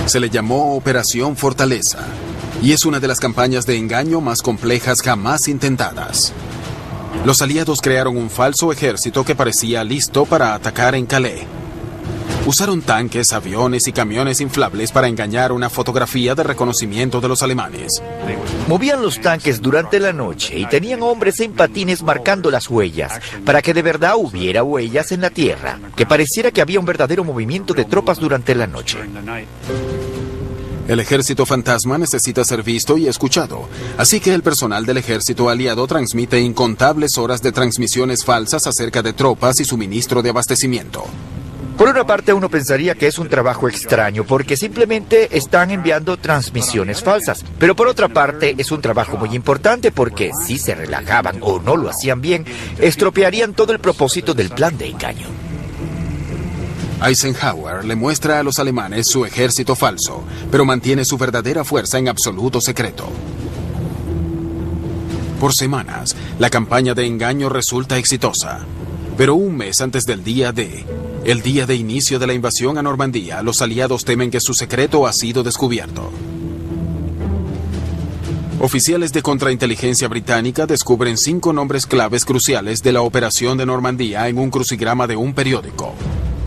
Se le llamó Operación Fortaleza, y es una de las campañas de engaño más complejas jamás intentadas. Los aliados crearon un falso ejército que parecía listo para atacar en Calais. Usaron tanques, aviones y camiones inflables para engañar una fotografía de reconocimiento de los alemanes. Movían los tanques durante la noche y tenían hombres en patines marcando las huellas, para que de verdad hubiera huellas en la tierra, que pareciera que había un verdadero movimiento de tropas durante la noche. El ejército fantasma necesita ser visto y escuchado, así que el personal del ejército aliado transmite incontables horas de transmisiones falsas acerca de tropas y suministro de abastecimiento. Por una parte, uno pensaría que es un trabajo extraño porque simplemente están enviando transmisiones falsas. Pero por otra parte, es un trabajo muy importante porque si se relajaban o no lo hacían bien, estropearían todo el propósito del plan de engaño. Eisenhower le muestra a los alemanes su ejército falso, pero mantiene su verdadera fuerza en absoluto secreto. Por semanas, la campaña de engaño resulta exitosa. Pero un mes antes del día D, el día de inicio de la invasión a Normandía, los aliados temen que su secreto ha sido descubierto. Oficiales de contrainteligencia británica descubren 5 nombres claves cruciales de la operación de Normandía en un crucigrama de un periódico: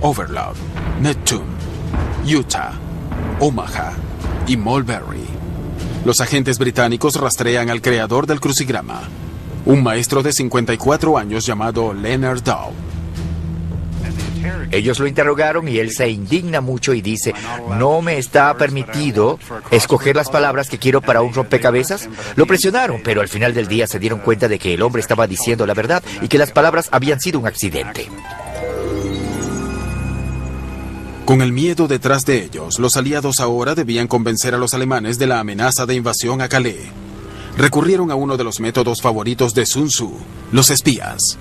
Overlord, Neptune, Utah, Omaha y Mulberry. Los agentes británicos rastrean al creador del crucigrama, un maestro de 54 años llamado Leonard Dow. Ellos lo interrogaron y él se indigna mucho y dice: ¿no me está permitido escoger las palabras que quiero para un rompecabezas? Lo presionaron, pero al final del día se dieron cuenta de que el hombre estaba diciendo la verdad y que las palabras habían sido un accidente. Con el miedo detrás de ellos, los aliados ahora debían convencer a los alemanes de la amenaza de invasión a Calais. Recurrieron a uno de los métodos favoritos de Sun Tzu, los espías.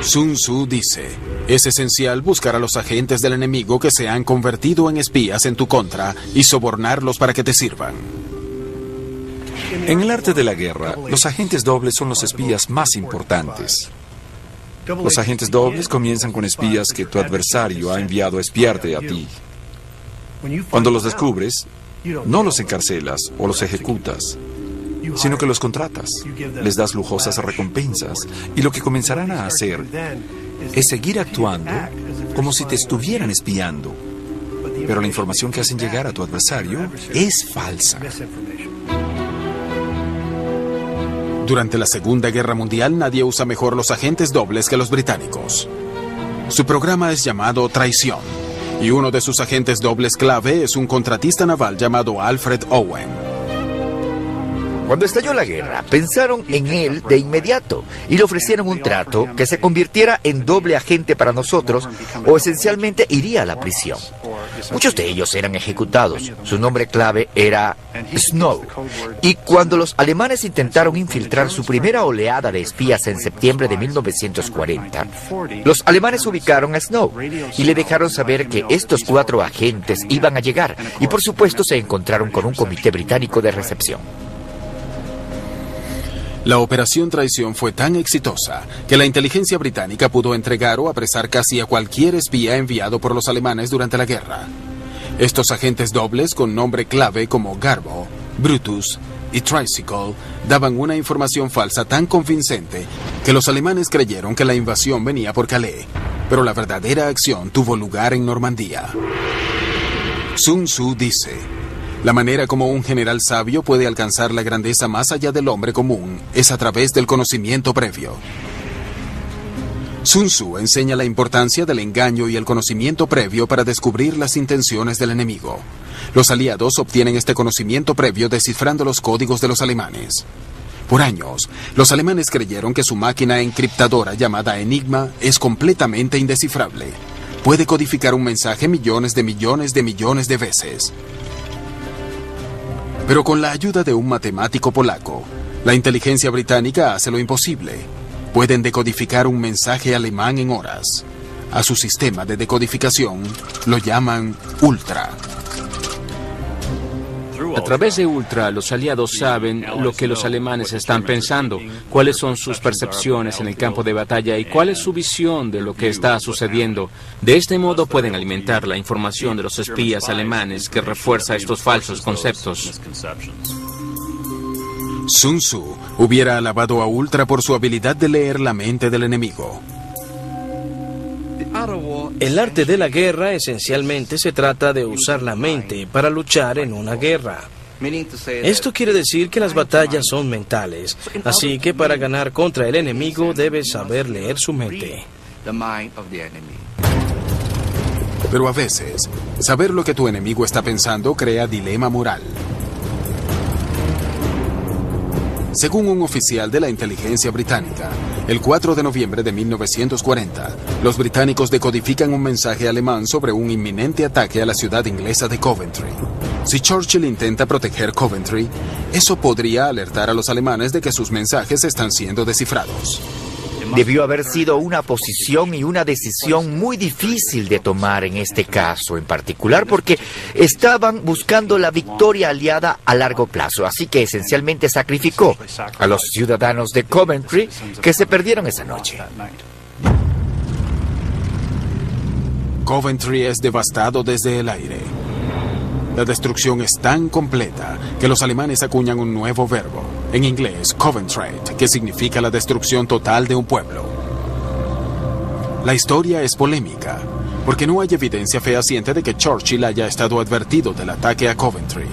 Sun Tzu dice: es esencial buscar a los agentes del enemigo que se han convertido en espías en tu contra y sobornarlos para que te sirvan. En el arte de la guerra, los agentes dobles son los espías más importantes. Los agentes dobles comienzan con espías que tu adversario ha enviado a espiarte a ti. Cuando los descubres, no los encarcelas o los ejecutas, sino que los contratas, les das lujosas recompensas y lo que comenzarán a hacer es seguir actuando como si te estuvieran espiando. Pero la información que hacen llegar a tu adversario es falsa. Durante la Segunda Guerra Mundial, nadie usa mejor los agentes dobles que los británicos. Su programa es llamado Traición, y uno de sus agentes dobles clave es un contratista naval llamado Alfred Owen. Cuando estalló la guerra, pensaron en él de inmediato y le ofrecieron un trato que se convirtiera en doble agente para nosotros o esencialmente iría a la prisión. Muchos de ellos eran ejecutados. Su nombre clave era Snow. Y cuando los alemanes intentaron infiltrar su primera oleada de espías en septiembre de 1940, los alemanes ubicaron a Snow y le dejaron saber que estos 4 agentes iban a llegar y por supuesto se encontraron con un comité británico de recepción. La operación Traición fue tan exitosa que la inteligencia británica pudo entregar o apresar casi a cualquier espía enviado por los alemanes durante la guerra. Estos agentes dobles con nombre clave como Garbo, Brutus y Tricycle daban una información falsa tan convincente que los alemanes creyeron que la invasión venía por Calais, pero la verdadera acción tuvo lugar en Normandía. Sun Tzu dice: la manera como un general sabio puede alcanzar la grandeza más allá del hombre común es a través del conocimiento previo. Sun Tzu enseña la importancia del engaño y el conocimiento previo para descubrir las intenciones del enemigo. Los aliados obtienen este conocimiento previo descifrando los códigos de los alemanes. Por años, los alemanes creyeron que su máquina encriptadora llamada Enigma es completamente indescifrable. Puede codificar un mensaje millones de veces. Pero con la ayuda de un matemático polaco, la inteligencia británica hace lo imposible. Pueden decodificar un mensaje alemán en horas. A su sistema de decodificación lo llaman Ultra. A través de Ultra, los aliados saben lo que los alemanes están pensando, cuáles son sus percepciones en el campo de batalla y cuál es su visión de lo que está sucediendo. De este modo pueden alimentar la información de los espías alemanes que refuerza estos falsos conceptos. Sun Tzu hubiera alabado a Ultra por su habilidad de leer la mente del enemigo. El arte de la guerra esencialmente se trata de usar la mente para luchar en una guerra. Esto quiere decir que las batallas son mentales, así que para ganar contra el enemigo debes saber leer su mente. Pero a veces, Saber lo que tu enemigo está pensando crea dilema moral. Según un oficial de la inteligencia británica, el 4 de noviembre de 1940, los británicos decodifican un mensaje alemán sobre un inminente ataque a la ciudad inglesa de Coventry. Si Churchill intenta proteger Coventry, eso podría alertar a los alemanes de que sus mensajes están siendo descifrados. Debió haber sido una posición y una decisión muy difícil de tomar en este caso en particular, porque estaban buscando la victoria aliada a largo plazo, así que esencialmente sacrificó a los ciudadanos de Coventry que se perdieron esa noche. Coventry es devastado desde el aire. La destrucción es tan completa que los alemanes acuñan un nuevo verbo, en inglés Coventrate, que significa la destrucción total de un pueblo. La historia es polémica, porque no hay evidencia fehaciente de que Churchill haya estado advertido del ataque a Coventry.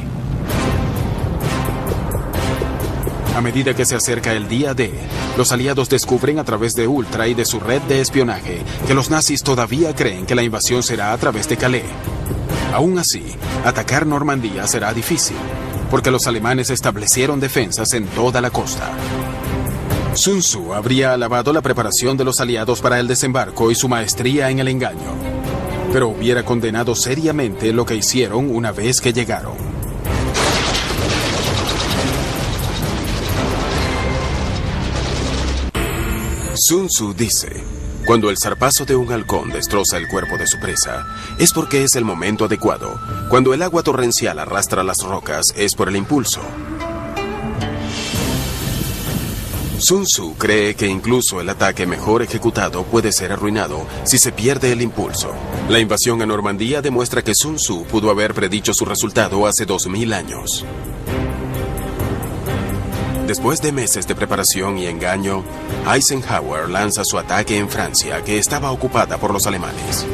A medida que se acerca el día D, los aliados descubren a través de Ultra y de su red de espionaje que los nazis todavía creen que la invasión será a través de Calais. Aún así, atacar Normandía será difícil, porque los alemanes establecieron defensas en toda la costa. Sun Tzu habría alabado la preparación de los aliados para el desembarco y su maestría en el engaño, pero hubiera condenado seriamente lo que hicieron una vez que llegaron. Sun Tzu dice: cuando el zarpazo de un halcón destroza el cuerpo de su presa, es porque es el momento adecuado. Cuando el agua torrencial arrastra las rocas, es por el impulso. Sun Tzu cree que incluso el ataque mejor ejecutado puede ser arruinado si se pierde el impulso. La invasión a Normandía demuestra que Sun Tzu pudo haber predicho su resultado hace 2000 años. Después de meses de preparación y engaño, Eisenhower lanza su ataque en Francia, que estaba ocupada por los alemanes.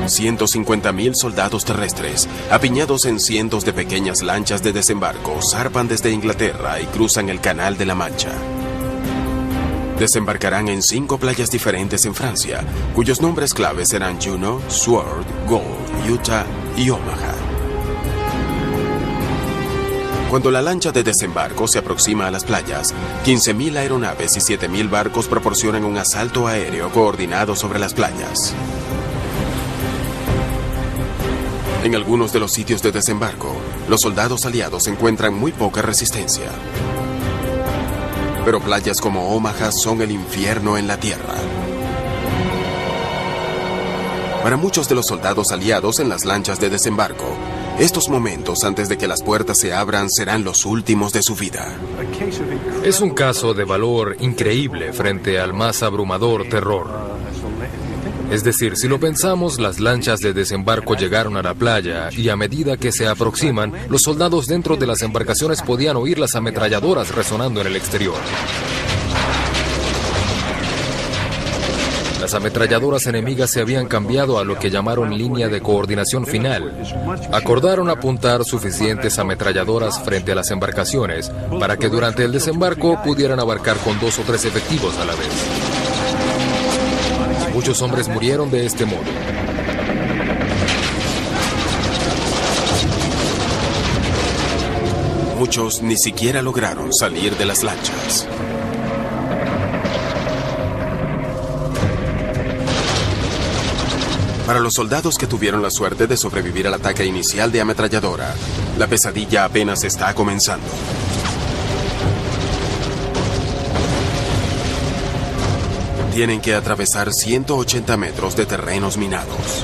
150.000 soldados terrestres, apiñados en cientos de pequeñas lanchas de desembarco, zarpan desde Inglaterra y cruzan el Canal de la Mancha. Desembarcarán en 5 playas diferentes en Francia, cuyos nombres claves serán Juno, Sword, Gold, Utah y Omaha. Cuando la lancha de desembarco se aproxima a las playas, 15.000 aeronaves y 7.000 barcos proporcionan un asalto aéreo coordinado sobre las playas. En algunos de los sitios de desembarco, los soldados aliados encuentran muy poca resistencia. Pero playas como Omaha son el infierno en la tierra. Para muchos de los soldados aliados en las lanchas de desembarco, estos momentos antes de que las puertas se abran serán los últimos de su vida. Es un caso de valor increíble frente al más abrumador terror. Es decir, si lo pensamos, las lanchas de desembarco llegaron a la playa y a medida que se aproximan, los soldados dentro de las embarcaciones podían oír las ametralladoras resonando en el exterior. Las ametralladoras enemigas se habían cambiado a lo que llamaron línea de coordinación final. Acordaron apuntar suficientes ametralladoras frente a las embarcaciones para que durante el desembarco pudieran abarcar con 2 o 3 efectivos a la vez. Muchos hombres murieron de este modo. Muchos ni siquiera lograron salir de las lanchas. Para los soldados que tuvieron la suerte de sobrevivir al ataque inicial de ametralladora, la pesadilla apenas está comenzando. Tienen que atravesar 180 metros de terrenos minados,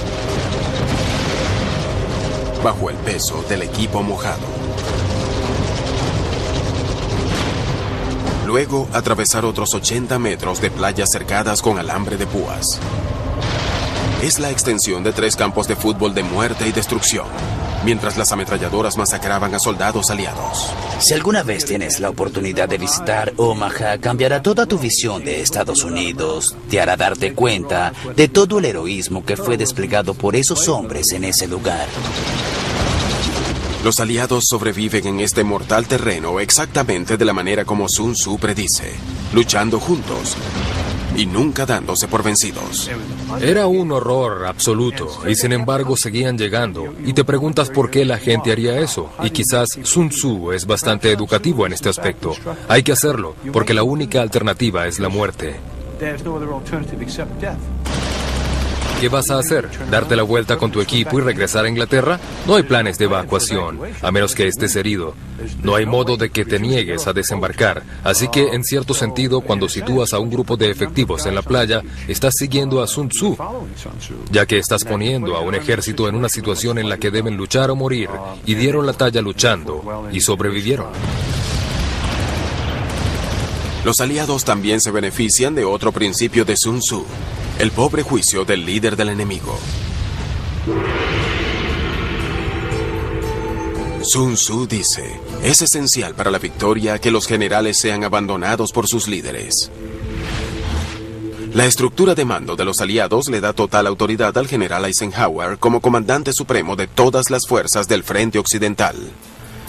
bajo el peso del equipo mojado. Luego, atravesar otros 80 metros de playas cercadas con alambre de púas. Es la extensión de 3 campos de fútbol de muerte y destrucción, mientras las ametralladoras masacraban a soldados aliados. Si alguna vez tienes la oportunidad de visitar Omaha, cambiará toda tu visión de Estados Unidos. Te hará darte cuenta de todo el heroísmo que fue desplegado por esos hombres en ese lugar. Los aliados sobreviven en este mortal terreno exactamente de la manera como Sun Tzu predice, luchando juntos y nunca dándose por vencidos. Era un horror absoluto, y sin embargo seguían llegando. Y te preguntas por qué la gente haría eso. Y quizás Sun Tzu es bastante educativo en este aspecto. Hay que hacerlo, porque la única alternativa es la muerte. ¿Qué vas a hacer? ¿Darte la vuelta con tu equipo y regresar a Inglaterra? No hay planes de evacuación, a menos que estés herido. No hay modo de que te niegues a desembarcar. Así que, en cierto sentido, cuando sitúas a un grupo de efectivos en la playa, estás siguiendo a Sun Tzu, ya que estás poniendo a un ejército en una situación en la que deben luchar o morir, y dieron la talla luchando, y sobrevivieron. Los aliados también se benefician de otro principio de Sun Tzu, el pobre juicio del líder del enemigo. Sun Tzu dice, es esencial para la victoria que los generales sean abandonados por sus líderes. La estructura de mando de los aliados le da total autoridad al general Eisenhower como comandante supremo de todas las fuerzas del frente occidental.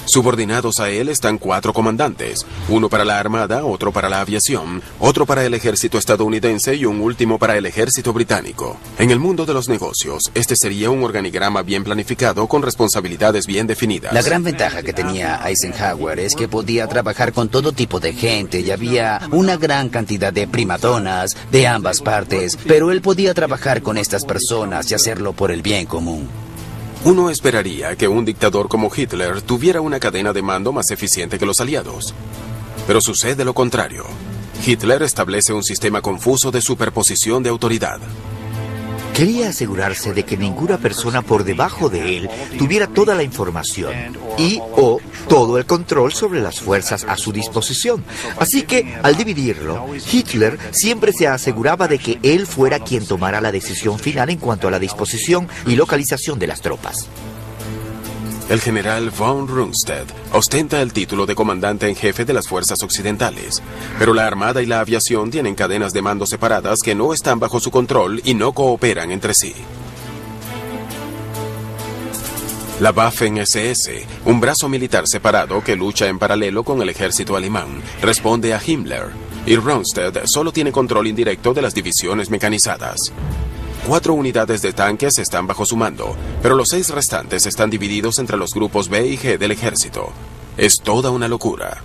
Subordinados a él están 4 comandantes, uno para la Armada, otro para la aviación, otro para el ejército estadounidense y un último para el ejército británico. En el mundo de los negocios, este sería un organigrama bien planificado con responsabilidades bien definidas. La gran ventaja que tenía Eisenhower es que podía trabajar con todo tipo de gente y había una gran cantidad de primadonas de ambas partes, pero él podía trabajar con estas personas y hacerlo por el bien común. Uno esperaría que un dictador como Hitler tuviera una cadena de mando más eficiente que los aliados. Pero sucede lo contrario. Hitler establece un sistema confuso de superposición de autoridad. Quería asegurarse de que ninguna persona por debajo de él tuviera toda la información y o todo el control sobre las fuerzas a su disposición. Así que, al dividirlo, Hitler siempre se aseguraba de que él fuera quien tomara la decisión final en cuanto a la disposición y localización de las tropas. El general von Rundstedt ostenta el título de comandante en jefe de las fuerzas occidentales, pero la Armada y la aviación tienen cadenas de mando separadas que no están bajo su control y no cooperan entre sí. La Waffen-SS, un brazo militar separado que lucha en paralelo con el ejército alemán, responde a Himmler, y Rundstedt solo tiene control indirecto de las divisiones mecanizadas. 4 unidades de tanques están bajo su mando, pero los 6 restantes están divididos entre los grupos B y G del ejército. Es toda una locura.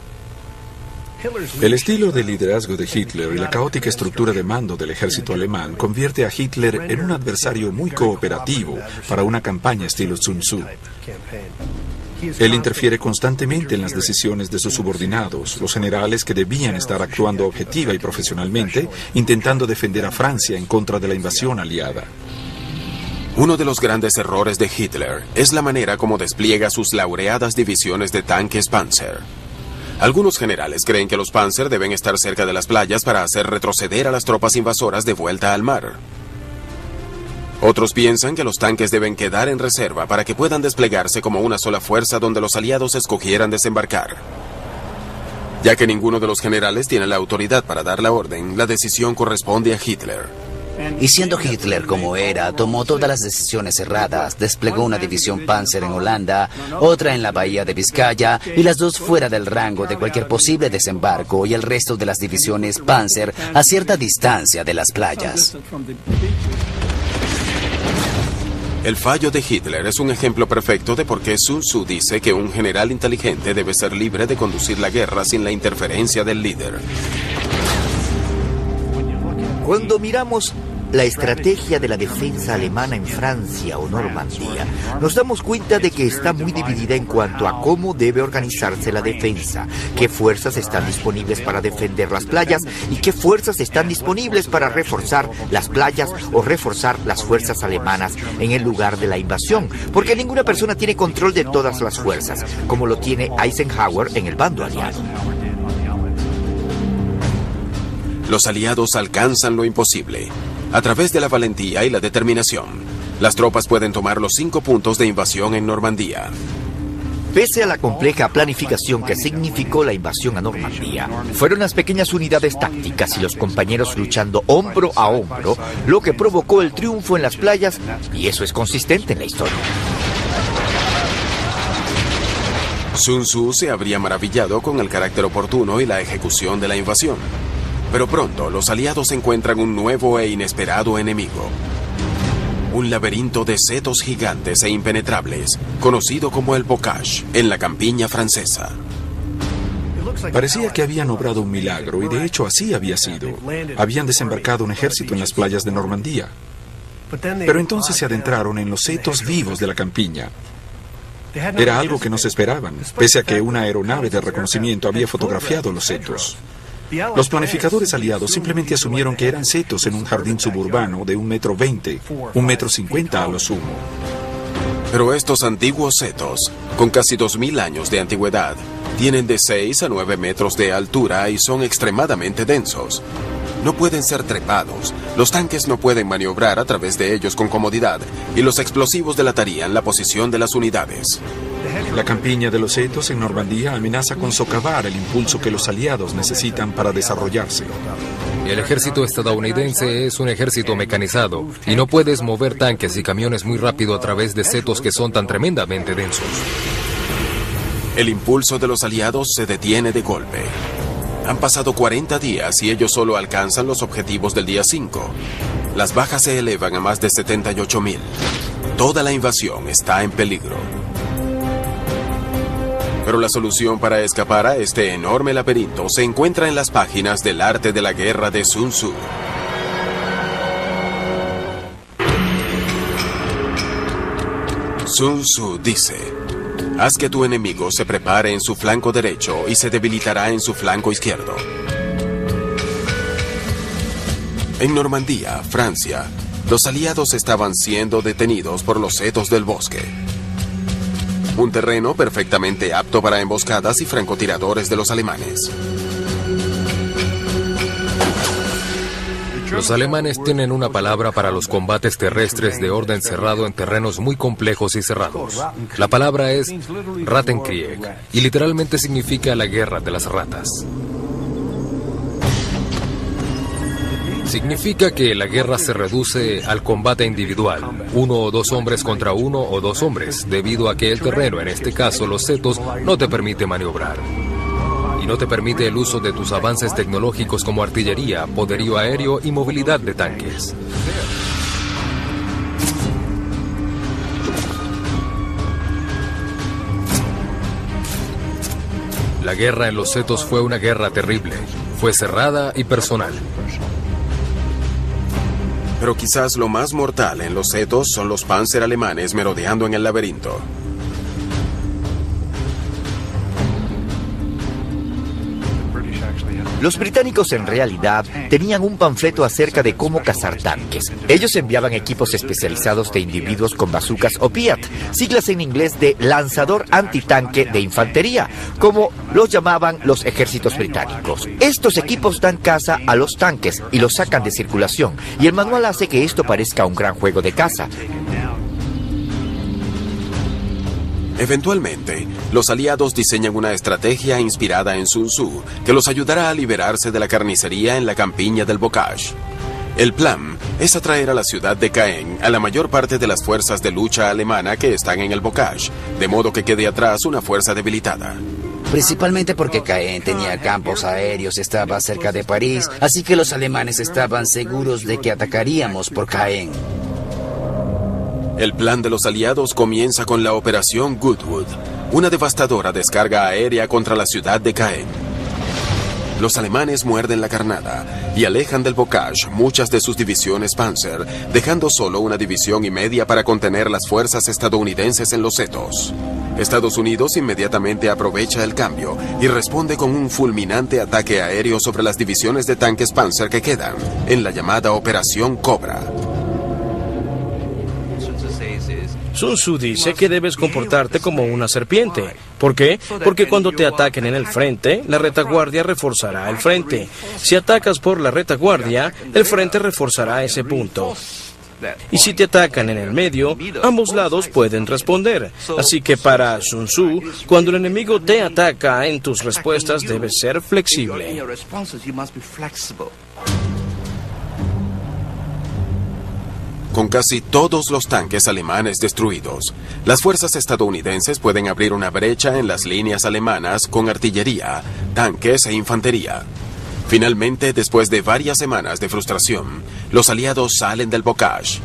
El estilo de liderazgo de Hitler y la caótica estructura de mando del ejército alemán convierte a Hitler en un adversario muy cooperativo para una campaña estilo Sun Tzu. Él interfiere constantemente en las decisiones de sus subordinados, los generales que debían estar actuando objetiva y profesionalmente, intentando defender a Francia en contra de la invasión aliada. Uno de los grandes errores de Hitler es la manera como despliega sus laureadas divisiones de tanques Panzer. Algunos generales creen que los Panzer deben estar cerca de las playas para hacer retroceder a las tropas invasoras de vuelta al mar. Otros piensan que los tanques deben quedar en reserva para que puedan desplegarse como una sola fuerza donde los aliados escogieran desembarcar. Ya que ninguno de los generales tiene la autoridad para dar la orden, la decisión corresponde a Hitler. Y siendo Hitler como era, tomó todas las decisiones erradas, desplegó una división Panzer en Holanda, otra en la bahía de Vizcaya, y las 2 fuera del rango de cualquier posible desembarco, y el resto de las divisiones Panzer a cierta distancia de las playas. El fallo de Hitler es un ejemplo perfecto de por qué Sun Tzu dice que un general inteligente debe ser libre de conducir la guerra sin la interferencia del líder. Cuando miramos la estrategia de la defensa alemana en Francia o Normandía, nos damos cuenta de que está muy dividida en cuanto a cómo debe organizarse la defensa, qué fuerzas están disponibles para defender las playas y qué fuerzas están disponibles para reforzar las playas o reforzar las fuerzas alemanas en el lugar de la invasión, porque ninguna persona tiene control de todas las fuerzas, como lo tiene Eisenhower en el bando aliado. Los aliados alcanzan lo imposible. A través de la valentía y la determinación, las tropas pueden tomar los 5 puntos de invasión en Normandía. Pese a la compleja planificación que significó la invasión a Normandía, fueron las pequeñas unidades tácticas y los compañeros luchando hombro a hombro lo que provocó el triunfo en las playas, y eso es consistente en la historia. Sun Tzu se habría maravillado con el carácter oportuno y la ejecución de la invasión. Pero pronto los aliados encuentran un nuevo e inesperado enemigo. Un laberinto de setos gigantes e impenetrables, conocido como el Bocage, en la campiña francesa. Parecía que habían obrado un milagro, y de hecho así había sido. Habían desembarcado un ejército en las playas de Normandía. Pero entonces se adentraron en los setos vivos de la campiña. Era algo que no se esperaban, pese a que una aeronave de reconocimiento había fotografiado los setos. Los planificadores aliados simplemente asumieron que eran setos en un jardín suburbano de 1,20 m, 1,50 m a lo sumo. Pero estos antiguos setos, con casi 2000 años de antigüedad, tienen de 6 a 9 metros de altura y son extremadamente densos. No pueden ser trepados, los tanques no pueden maniobrar a través de ellos con comodidad, y los explosivos delatarían la posición de las unidades. La campiña de los setos en Normandía amenaza con socavar el impulso que los aliados necesitan para desarrollarse. El ejército estadounidense es un ejército mecanizado y no puedes mover tanques y camiones muy rápido a través de setos que son tan tremendamente densos. El impulso de los aliados se detiene de golpe. Han pasado 40 días y ellos solo alcanzan los objetivos del día 5. Las bajas se elevan a más de 78,000. Toda la invasión está en peligro. Pero la solución para escapar a este enorme laberinto se encuentra en las páginas del arte de la guerra de Sun Tzu. Sun Tzu dice: haz que tu enemigo se prepare en su flanco derecho y se debilitará en su flanco izquierdo. En Normandía, Francia, los aliados estaban siendo detenidos por los setos del bosque. Un terreno perfectamente apto para emboscadas y francotiradores de los alemanes. Los alemanes tienen una palabra para los combates terrestres de orden cerrado en terrenos muy complejos y cerrados. La palabra es Rattenkrieg y literalmente significa la guerra de las ratas. Significa que la guerra se reduce al combate individual, 1 o 2 hombres contra 1 o 2 hombres, debido a que el terreno, en este caso los setos, no te permite maniobrar. Y no te permite el uso de tus avances tecnológicos como artillería, poderío aéreo y movilidad de tanques. La guerra en los setos fue una guerra terrible. Fue cerrada y personal. Pero quizás lo más mortal en los setos son los Panzer alemanes merodeando en el laberinto. Los británicos en realidad tenían un panfleto acerca de cómo cazar tanques. Ellos enviaban equipos especializados de individuos con bazucas o PIAT, siglas en inglés de lanzador antitanque de infantería, como los llamaban los ejércitos británicos. Estos equipos dan caza a los tanques y los sacan de circulación, y el manual hace que esto parezca un gran juego de caza. Eventualmente, los aliados diseñan una estrategia inspirada en Sun Tzu que los ayudará a liberarse de la carnicería en la campiña del Bocage. El plan es atraer a la ciudad de Caen a la mayor parte de las fuerzas de lucha alemana que están en el Bocage, de modo que quede atrás una fuerza debilitada. Principalmente porque Caen tenía campos aéreos, estaba cerca de París, así que los alemanes estaban seguros de que atacaríamos por Caen. El plan de los aliados comienza con la Operación Goodwood, una devastadora descarga aérea contra la ciudad de Caen. Los alemanes muerden la carnada y alejan del Bocage muchas de sus divisiones Panzer, dejando solo 1,5 divisiones para contener las fuerzas estadounidenses en los setos. Estados Unidos inmediatamente aprovecha el cambio y responde con un fulminante ataque aéreo sobre las divisiones de tanques Panzer que quedan, en la llamada Operación Cobra. Sun Tzu dice que debes comportarte como una serpiente. ¿Por qué? Porque cuando te ataquen en el frente, la retaguardia reforzará el frente. Si atacas por la retaguardia, el frente reforzará ese punto. Y si te atacan en el medio, ambos lados pueden responder. Así que para Sun Tzu, cuando el enemigo te ataca, en tus respuestas debes ser flexible. Con casi todos los tanques alemanes destruidos, las fuerzas estadounidenses pueden abrir una brecha en las líneas alemanas con artillería, tanques e infantería. Finalmente, después de varias semanas de frustración, los aliados salen del bocage.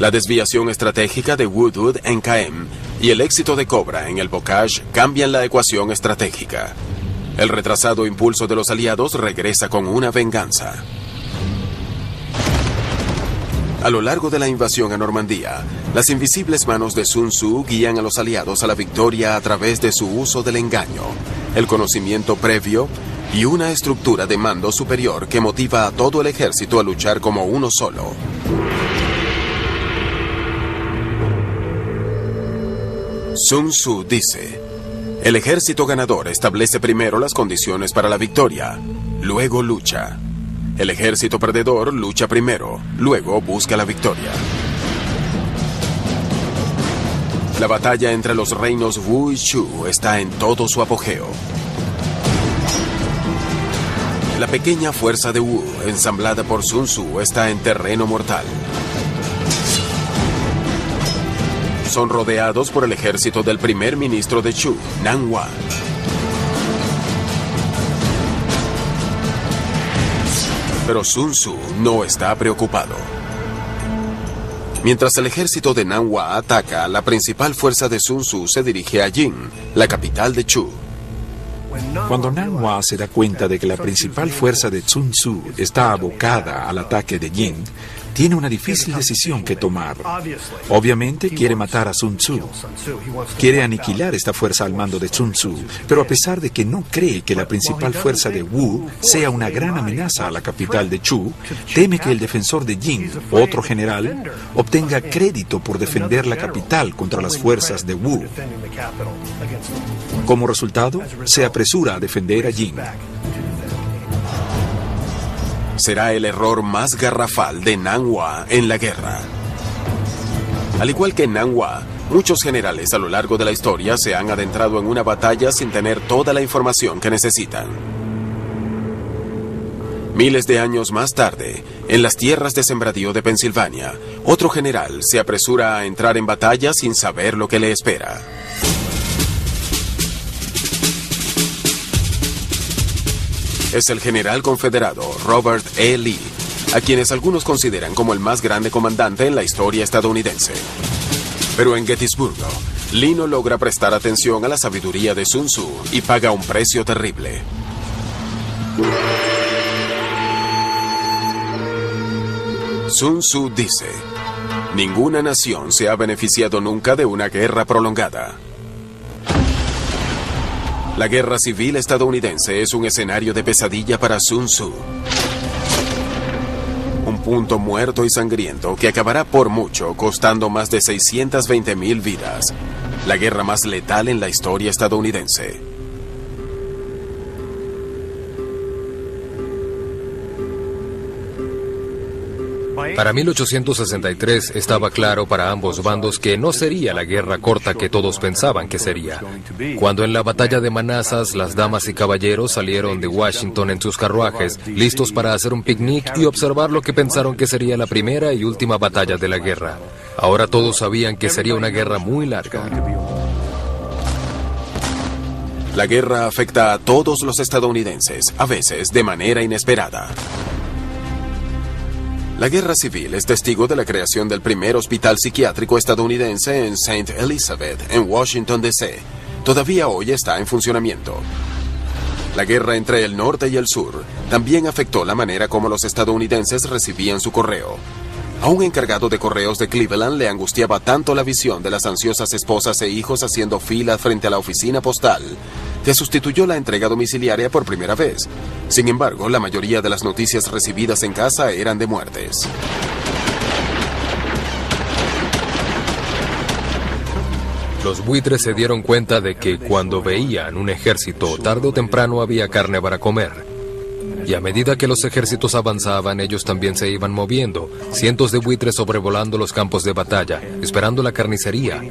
La desviación estratégica de Woodwood en Caen y el éxito de Cobra en el bocage cambian la ecuación estratégica. El retrasado impulso de los aliados regresa con una venganza. A lo largo de la invasión a Normandía, las invisibles manos de Sun Tzu guían a los aliados a la victoria a través de su uso del engaño, el conocimiento previo y una estructura de mando superior que motiva a todo el ejército a luchar como uno solo. Sun Tzu dice: el ejército ganador establece primero las condiciones para la victoria, luego lucha. El ejército perdedor lucha primero, luego busca la victoria. La batalla entre los reinos Wu y Shu está en todo su apogeo. La pequeña fuerza de Wu, ensamblada por Sun Tzu, está en terreno mortal. Son rodeados por el ejército del primer ministro de Shu, Nanhua. Pero Sun Tzu no está preocupado. Mientras el ejército de Nanhua ataca, la principal fuerza de Sun Tzu se dirige a Jin, la capital de Shu. Cuando Nanhua se da cuenta de que la principal fuerza de Sun Tzu está abocada al ataque de Jin, tiene una difícil decisión que tomar. Obviamente quiere matar a Sun Tzu. Quiere aniquilar esta fuerza al mando de Sun Tzu, pero a pesar de que no cree que la principal fuerza de Wu sea una gran amenaza a la capital de Shu, teme que el defensor de Jin, otro general, obtenga crédito por defender la capital contra las fuerzas de Wu. Como resultado, se apresura a defender a Jin. Será el error más garrafal de Nanhua en la guerra. Al igual que Nanhua, muchos generales a lo largo de la historia se han adentrado en una batalla sin tener toda la información que necesitan. Miles de años más tarde, en las tierras de sembradío de Pensilvania, otro general se apresura a entrar en batalla sin saber lo que le espera. Es el general confederado Robert E. Lee, a quienes algunos consideran como el más grande comandante en la historia estadounidense. Pero en Gettysburgo, Lee no logra prestar atención a la sabiduría de Sun Tzu y paga un precio terrible. Sun Tzu dice: ninguna nación se ha beneficiado nunca de una guerra prolongada. La guerra civil estadounidense es un escenario de pesadilla para Sun Tzu. Un punto muerto y sangriento que acabará por mucho costando más de 620,000 vidas. La guerra más letal en la historia estadounidense. Para 1863 estaba claro para ambos bandos que no sería la guerra corta que todos pensaban que sería. Cuando en la batalla de Manassas las damas y caballeros salieron de Washington en sus carruajes, listos para hacer un picnic y observar lo que pensaron que sería la primera y última batalla de la guerra. Ahora todos sabían que sería una guerra muy larga. La guerra afecta a todos los estadounidenses, a veces de manera inesperada. La guerra civil es testigo de la creación del primer hospital psiquiátrico estadounidense en St. Elizabeth, en Washington, D.C. Todavía hoy está en funcionamiento. La guerra entre el norte y el sur también afectó la manera como los estadounidenses recibían su correo. A un encargado de correos de Cleveland le angustiaba tanto la visión de las ansiosas esposas e hijos haciendo fila frente a la oficina postal, que sustituyó la entrega domiciliaria por primera vez. Sin embargo, la mayoría de las noticias recibidas en casa eran de muertes. Los buitres se dieron cuenta de que cuando veían un ejército, tarde o temprano había carne para comer. Y a medida que los ejércitos avanzaban, ellos también se iban moviendo, cientos de buitres sobrevolando los campos de batalla, esperando la carnicería,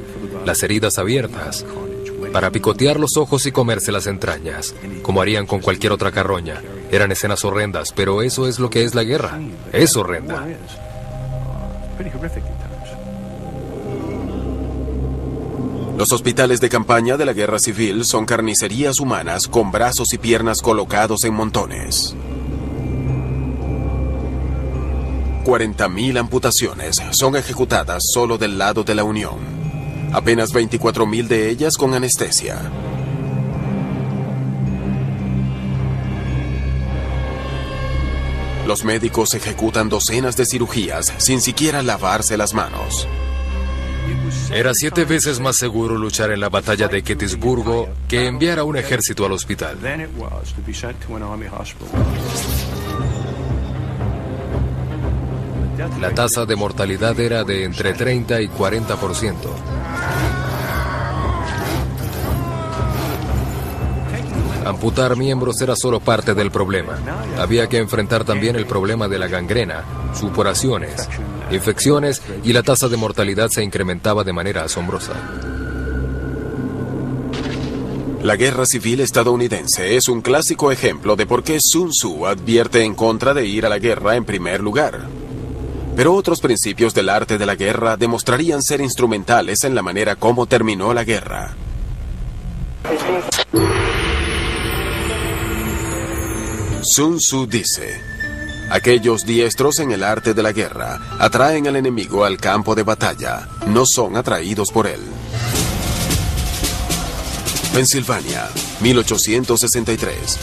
las heridas abiertas, para picotear los ojos y comerse las entrañas, como harían con cualquier otra carroña. Eran escenas horrendas, pero eso es lo que es la guerra. Es horrenda. Los hospitales de campaña de la guerra civil son carnicerías humanas con brazos y piernas colocados en montones. 40.000 amputaciones son ejecutadas solo del lado de la Unión. Apenas 24.000 de ellas con anestesia. Los médicos ejecutan docenas de cirugías sin siquiera lavarse las manos. Era 7 veces más seguro luchar en la batalla de Gettysburgo que enviar a un ejército al hospital. La tasa de mortalidad era de entre 30 y 40%. Amputar miembros era solo parte del problema. Había que enfrentar también el problema de la gangrena, supuraciones, infecciones, y la tasa de mortalidad se incrementaba de manera asombrosa. La guerra civil estadounidense es un clásico ejemplo de por qué Sun Tzu advierte en contra de ir a la guerra en primer lugar. Pero otros principios del arte de la guerra demostrarían ser instrumentales en la manera como terminó la guerra. Sun Tzu dice: aquellos diestros en el arte de la guerra atraen al enemigo al campo de batalla, no son atraídos por él. Pensilvania, 1863.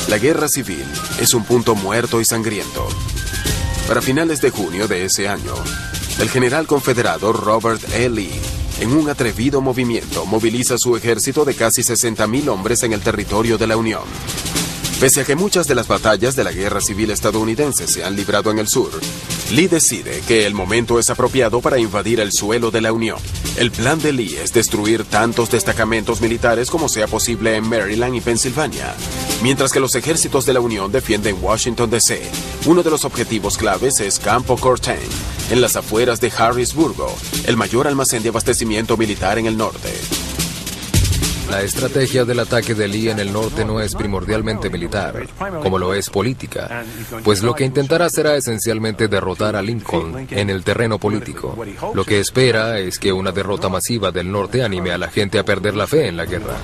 La guerra civil es un punto muerto y sangriento. Para finales de junio de ese año, el general confederado Robert E. Lee, en un atrevido movimiento, moviliza su ejército de casi 60.000 hombres en el territorio de la Unión. Pese a que muchas de las batallas de la guerra civil estadounidense se han librado en el sur, Lee decide que el momento es apropiado para invadir el suelo de la Unión. El plan de Lee es destruir tantos destacamentos militares como sea posible en Maryland y Pensilvania, mientras que los ejércitos de la Unión defienden Washington, D.C. Uno de los objetivos claves es Campo Cortain, en las afueras de Harrisburgo, el mayor almacén de abastecimiento militar en el norte. La estrategia del ataque de Lee en el norte no es primordialmente militar, como lo es política, pues lo que intentará será esencialmente derrotar a Lincoln en el terreno político. Lo que espera es que una derrota masiva del norte anime a la gente a perder la fe en la guerra.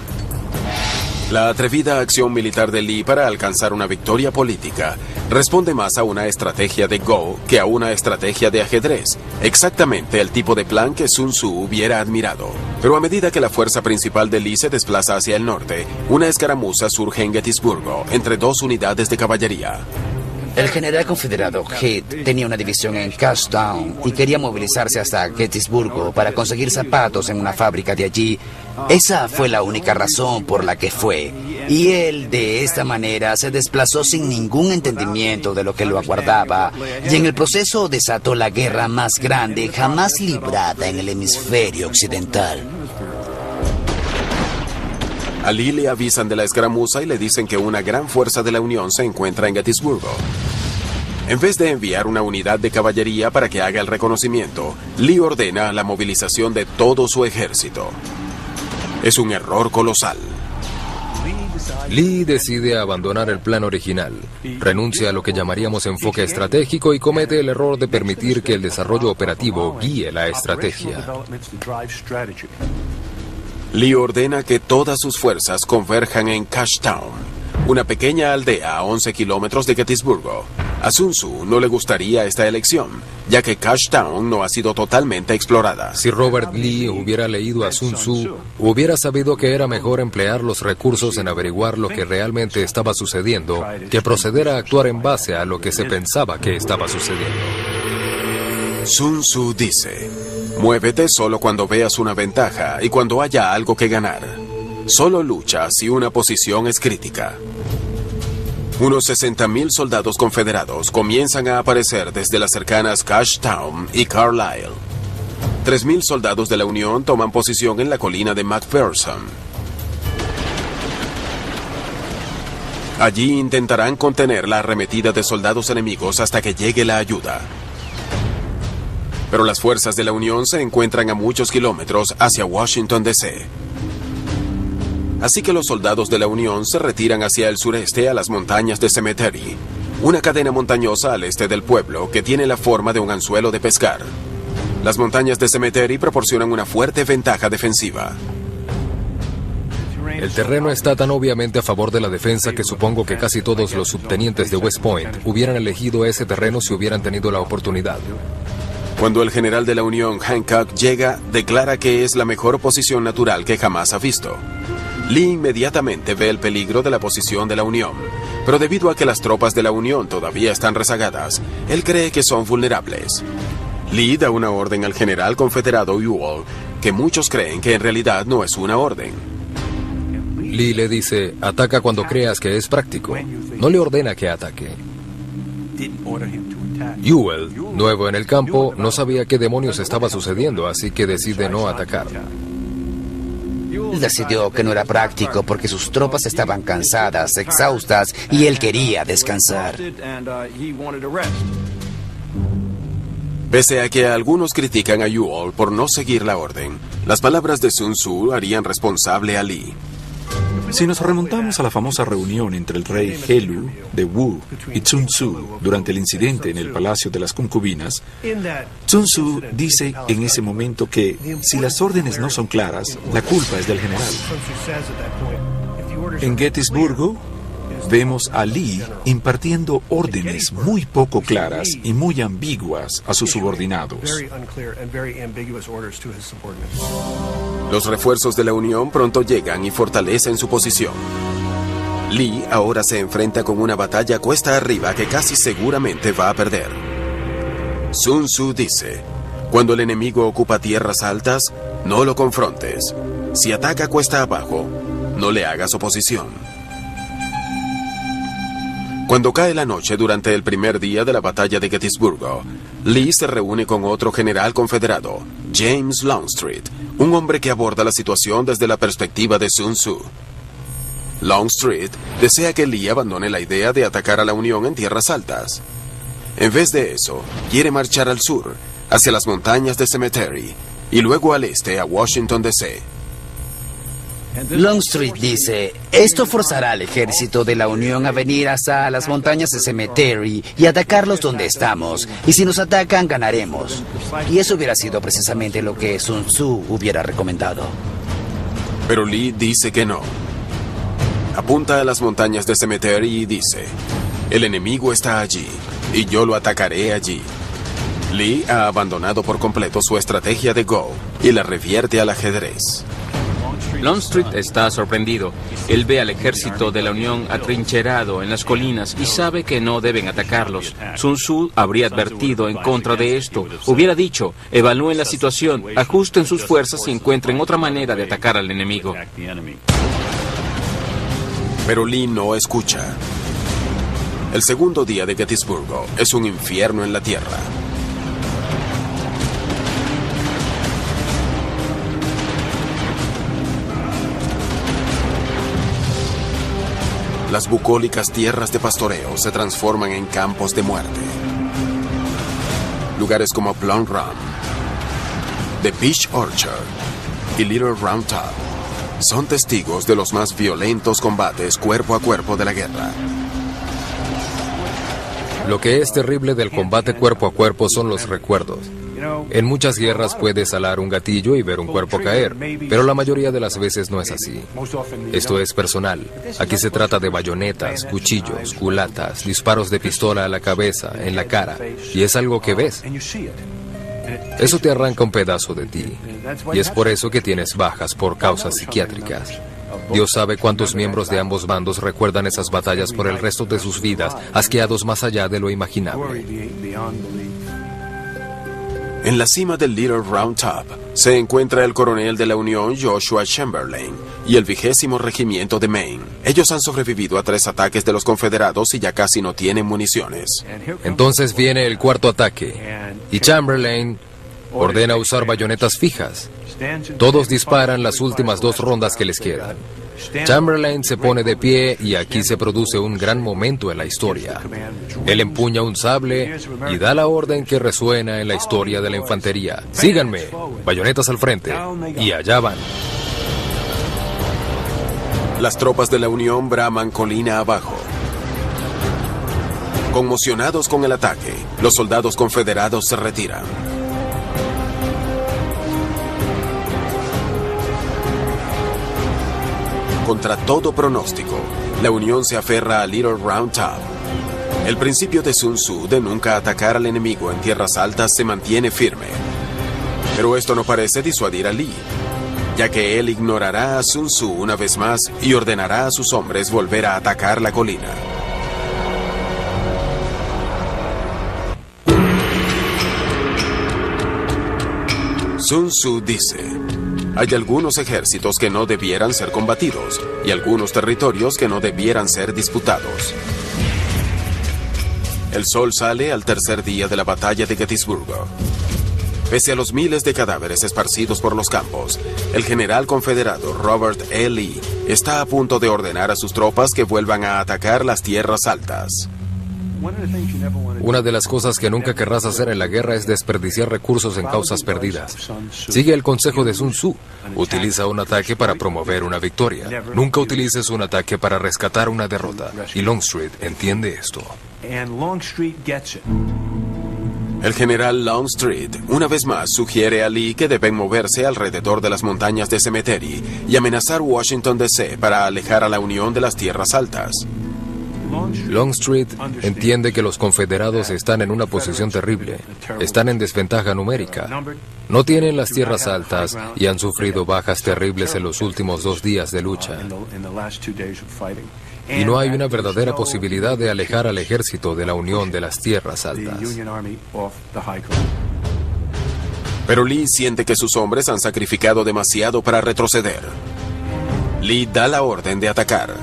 La atrevida acción militar de Lee para alcanzar una victoria política responde más a una estrategia de Go que a una estrategia de ajedrez, exactamente el tipo de plan que Sun Tzu hubiera admirado. Pero a medida que la fuerza principal de Lee se desplaza hacia el norte, una escaramuza surge en Gettysburgo entre dos unidades de caballería. El general confederado Heath tenía una división en Cashtown y quería movilizarse hasta Gettysburgo para conseguir zapatos en una fábrica de allí. Esa fue la única razón por la que fue. Y él, de esta manera, se desplazó sin ningún entendimiento de lo que lo aguardaba. Y en el proceso desató la guerra más grande jamás librada en el hemisferio occidental. A Lee le avisan de la escaramuza y le dicen que una gran fuerza de la Unión se encuentra en Gettysburgo. En vez de enviar una unidad de caballería para que haga el reconocimiento, Lee ordena la movilización de todo su ejército. Es un error colosal. Lee decide abandonar el plan original, renuncia a lo que llamaríamos enfoque estratégico y comete el error de permitir que el desarrollo operativo guíe la estrategia. Lee ordena que todas sus fuerzas converjan en Cashtown, una pequeña aldea a 11 kilómetros de Gettysburgo. A Sun Tzu no le gustaría esta elección, ya que Cashtown no ha sido totalmente explorada. Si Robert Lee hubiera leído a Sun Tzu, hubiera sabido que era mejor emplear los recursos en averiguar lo que realmente estaba sucediendo que proceder a actuar en base a lo que se pensaba que estaba sucediendo. Sun Tzu dice: muévete solo cuando veas una ventaja y cuando haya algo que ganar. Solo lucha si una posición es crítica. Unos 60.000 soldados confederados comienzan a aparecer desde las cercanas Cashtown y Carlisle. 3.000 soldados de la Unión toman posición en la colina de McPherson. Allí intentarán contener la arremetida de soldados enemigos hasta que llegue la ayuda. Pero las fuerzas de la Unión se encuentran a muchos kilómetros hacia Washington, D.C. Así que los soldados de la Unión se retiran hacia el sureste a las montañas de Cemetery, una cadena montañosa al este del pueblo que tiene la forma de un anzuelo de pescar. Las montañas de Cemetery proporcionan una fuerte ventaja defensiva. El terreno está tan obviamente a favor de la defensa que supongo que casi todos los subtenientes de West Point hubieran elegido ese terreno si hubieran tenido la oportunidad. Cuando el general de la Unión, Hancock, llega, declara que es la mejor posición natural que jamás ha visto. Lee inmediatamente ve el peligro de la posición de la Unión, pero debido a que las tropas de la Unión todavía están rezagadas, él cree que son vulnerables. Lee da una orden al general confederado Ewell, que muchos creen que en realidad no es una orden. Lee le dice, ataca cuando creas que es práctico. No le ordena que ataque. Ewell, nuevo en el campo, no sabía qué demonios estaba sucediendo, así que decide no atacar. Decidió que no era práctico porque sus tropas estaban cansadas, exhaustas, y él quería descansar. Pese a que algunos critican a Ewell por no seguir la orden, las palabras de Sun Tzu harían responsable a Lee. Si nos remontamos a la famosa reunión entre el rey Helu de Wu y Sun Tzu durante el incidente en el Palacio de las Concubinas, Sun Tzu dice en ese momento que si las órdenes no son claras, la culpa es del general. En Gettysburgo vemos a Lee impartiendo órdenes muy poco claras y muy ambiguas a sus subordinados. Los refuerzos de la Unión pronto llegan y fortalecen su posición. Lee ahora se enfrenta con una batalla cuesta arriba que casi seguramente va a perder. Sun Tzu dice, cuando el enemigo ocupa tierras altas, no lo confrontes. Si ataca cuesta abajo, no le hagas oposición. Cuando cae la noche durante el primer día de la batalla de Gettysburgo, Lee se reúne con otro general confederado, James Longstreet, un hombre que aborda la situación desde la perspectiva de Sun Tzu. Longstreet desea que Lee abandone la idea de atacar a la Unión en tierras altas. En vez de eso, quiere marchar al sur, hacia las montañas de Cemetery, y luego al este a Washington, D.C. Longstreet dice, esto forzará al ejército de la Unión a venir hasta las montañas de Cemetery y atacarlos donde estamos. Y si nos atacan, ganaremos. Y eso hubiera sido precisamente lo que Sun Tzu hubiera recomendado. Pero Lee dice que no. Apunta a las montañas de Cemetery y dice, el enemigo está allí, y yo lo atacaré allí. Lee ha abandonado por completo su estrategia de Go y la revierte al ajedrez. Longstreet está sorprendido. Él ve al ejército de la Unión atrincherado en las colinas y sabe que no deben atacarlos. Sun Tzu habría advertido en contra de esto. Hubiera dicho, evalúen la situación, ajusten sus fuerzas y encuentren otra manera de atacar al enemigo. Pero Lee no escucha. El segundo día de Gettysburgo es un infierno en la tierra. Las bucólicas tierras de pastoreo se transforman en campos de muerte. Lugares como Plum Run, The Peach Orchard y Little Round Top son testigos de los más violentos combates cuerpo a cuerpo de la guerra. Lo que es terrible del combate cuerpo a cuerpo son los recuerdos. En muchas guerras puedes alar un gatillo y ver un cuerpo caer, pero la mayoría de las veces no es así. Esto es personal. Aquí se trata de bayonetas, cuchillos, culatas, disparos de pistola a la cabeza, en la cara, y es algo que ves. Eso te arranca un pedazo de ti, y es por eso que tienes bajas por causas psiquiátricas. Dios sabe cuántos miembros de ambos bandos recuerdan esas batallas por el resto de sus vidas, asqueados más allá de lo imaginable. En la cima del Little Round Top se encuentra el coronel de la Unión Joshua Chamberlain y el 20º Regimiento de Maine. Ellos han sobrevivido a 3 ataques de los confederados y ya casi no tienen municiones. Entonces viene el cuarto ataque, y Chamberlain ordena usar bayonetas fijas. Todos disparan las últimas 2 rondas que les quedan. Chamberlain se pone de pie y aquí se produce un gran momento en la historia. Él empuña un sable y da la orden que resuena en la historia de la infantería. Síganme, bayonetas al frente, y allá van. Las tropas de la Unión braman colina abajo. Conmocionados con el ataque, los soldados confederados se retiran. contra todo pronóstico, la Unión se aferra a Little Round Top. El principio de Sun Tzu de nunca atacar al enemigo en tierras altas se mantiene firme. Pero esto no parece disuadir a Lee, ya que él ignorará a Sun Tzu una vez más y ordenará a sus hombres volver a atacar la colina. Sun Tzu dice: hay algunos ejércitos que no debieran ser combatidos y algunos territorios que no debieran ser disputados. El sol sale al tercer día de la batalla de Gettysburgo. Pese a los miles de cadáveres esparcidos por los campos, el general confederado Robert E. Lee está a punto de ordenar a sus tropas que vuelvan a atacar las tierras altas. Una de las cosas que nunca querrás hacer en la guerra es desperdiciar recursos en causas perdidas. Sigue el consejo de Sun Tzu. Utiliza un ataque para promover una victoria. Nunca utilices un ataque para rescatar una derrota. Y Longstreet entiende esto. El general Longstreet, una vez más, sugiere a Lee que deben moverse alrededor de las montañas de Cemetery y amenazar Washington D.C. para alejar a la Unión de las tierras altas. Longstreet entiende que los confederados están en una posición terrible. Están en desventaja numérica. No tienen las tierras altas y han sufrido bajas terribles en los últimos 2 días de lucha. Y no hay una verdadera posibilidad de alejar al ejército de la Unión de las tierras altas. Pero Lee siente que sus hombres han sacrificado demasiado para retroceder. Lee da la orden de atacar.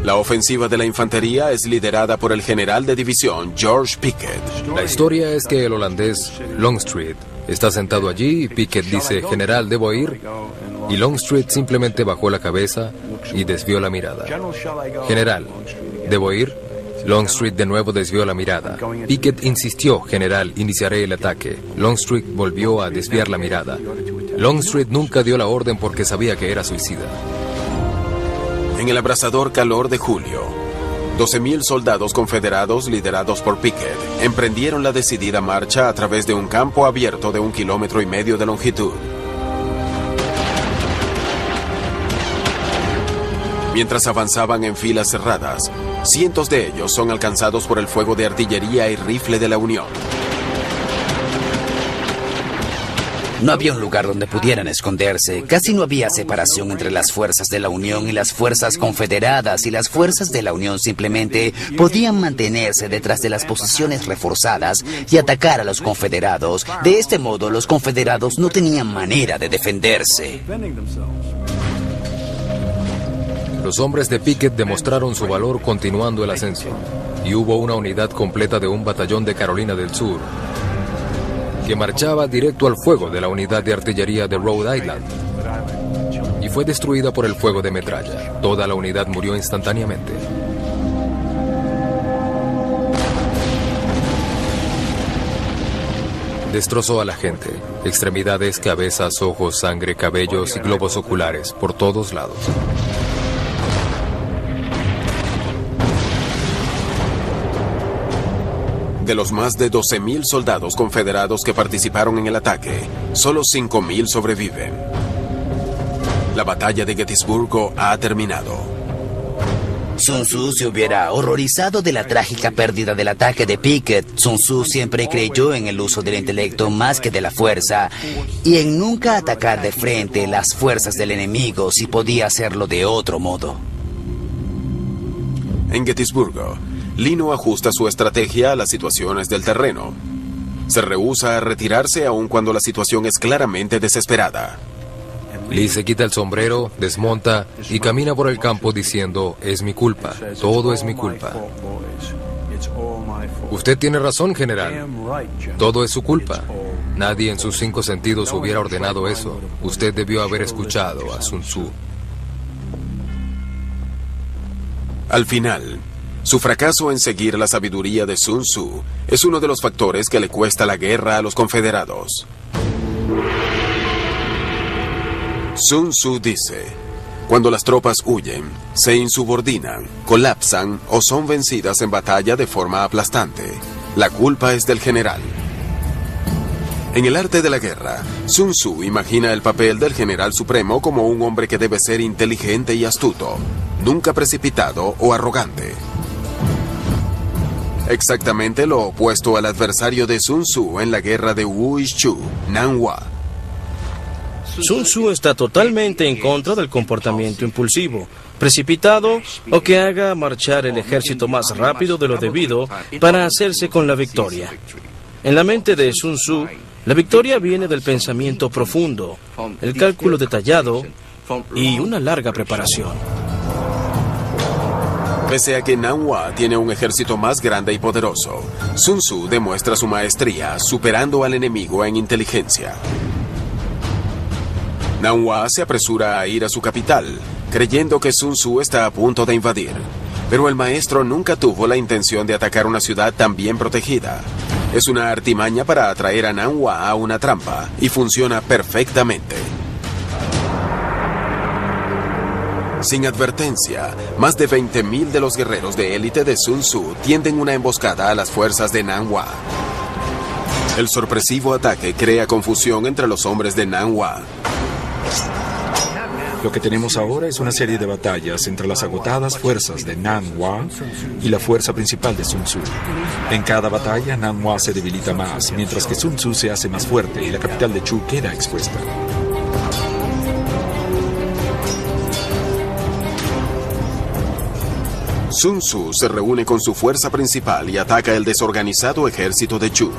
La ofensiva de la infantería es liderada por el general de división George Pickett. La historia es que el holandés Longstreet está sentado allí y Pickett dice: general, ¿debo ir? Y Longstreet simplemente bajó la cabeza y desvió la mirada. General, ¿debo ir? Longstreet de nuevo desvió la mirada. Pickett insistió: general, iniciaré el ataque. Longstreet volvió a desviar la mirada. Longstreet nunca dio la orden porque sabía que era suicida. En el abrasador calor de julio, 12,000 soldados confederados liderados por Pickett emprendieron la decidida marcha a través de un campo abierto de 1,5 kilómetros de longitud. Mientras avanzaban en filas cerradas, cientos de ellos son alcanzados por el fuego de artillería y rifle de la Unión. No había un lugar donde pudieran esconderse. Casi no había separación entre las fuerzas de la Unión y las fuerzas confederadas, y las fuerzas de la Unión simplemente podían mantenerse detrás de las posiciones reforzadas y atacar a los confederados. De este modo, los confederados no tenían manera de defenderse. Los hombres de Pickett demostraron su valor continuando el ascenso, y hubo una unidad completa de un batallón de Carolina del Sur que marchaba directo al fuego de la unidad de artillería de Rhode Island y fue destruida por el fuego de metralla. Toda la unidad murió instantáneamente. Destrozó a la gente, extremidades, cabezas, ojos, sangre, cabellos y globos oculares por todos lados. De los más de 12,000 soldados confederados que participaron en el ataque, solo 5,000 sobreviven. La batalla de Gettysburgo ha terminado. Sun Tzu se hubiera horrorizado de la trágica pérdida del ataque de Pickett. Sun Tzu siempre creyó en el uso del intelecto más que de la fuerza, y en nunca atacar de frente las fuerzas del enemigo si podía hacerlo de otro modo. En Gettysburgo, Lee no ajusta su estrategia a las situaciones del terreno. Se rehúsa a retirarse aun cuando la situación es claramente desesperada. Lee se quita el sombrero, desmonta y camina por el campo diciendo: es mi culpa, todo es mi culpa. Usted tiene razón, general. Todo es su culpa. Nadie en sus 5 sentidos hubiera ordenado eso. Usted debió haber escuchado a Sun Tzu. Al final, su fracaso en seguir la sabiduría de Sun Tzu es uno de los factores que le cuesta la guerra a los confederados. Sun Tzu dice: cuando las tropas huyen, se insubordinan, colapsan o son vencidas en batalla de forma aplastante, la culpa es del general. En el arte de la guerra, Sun Tzu imagina el papel del general supremo como un hombre que debe ser inteligente y astuto, nunca precipitado o arrogante. Exactamente lo opuesto al adversario de Sun Tzu en la guerra de Wu Yizhu, Nan Hua. Sun Tzu está totalmente en contra del comportamiento impulsivo, precipitado o que haga marchar el ejército más rápido de lo debido para hacerse con la victoria. En la mente de Sun Tzu, la victoria viene del pensamiento profundo, el cálculo detallado y una larga preparación. Pese a que Nan Hua tiene un ejército más grande y poderoso, Sun Tzu demuestra su maestría superando al enemigo en inteligencia. Nan Hua se apresura a ir a su capital, creyendo que Sun Tzu está a punto de invadir. Pero el maestro nunca tuvo la intención de atacar una ciudad tan bien protegida. Es una artimaña para atraer a Nan Hua a una trampa, y funciona perfectamente. Sin advertencia, más de 20.000 de los guerreros de élite de Sun Tzu tienden una emboscada a las fuerzas de Nan Hua. El sorpresivo ataque crea confusión entre los hombres de Nan Hua. Lo que tenemos ahora es una serie de batallas entre las agotadas fuerzas de Nan Hua y la fuerza principal de Sun Tzu. En cada batalla, Nan Hua se debilita más, mientras que Sun Tzu se hace más fuerte y la capital de Chu queda expuesta. Sun Tzu se reúne con su fuerza principal y ataca el desorganizado ejército de Chu.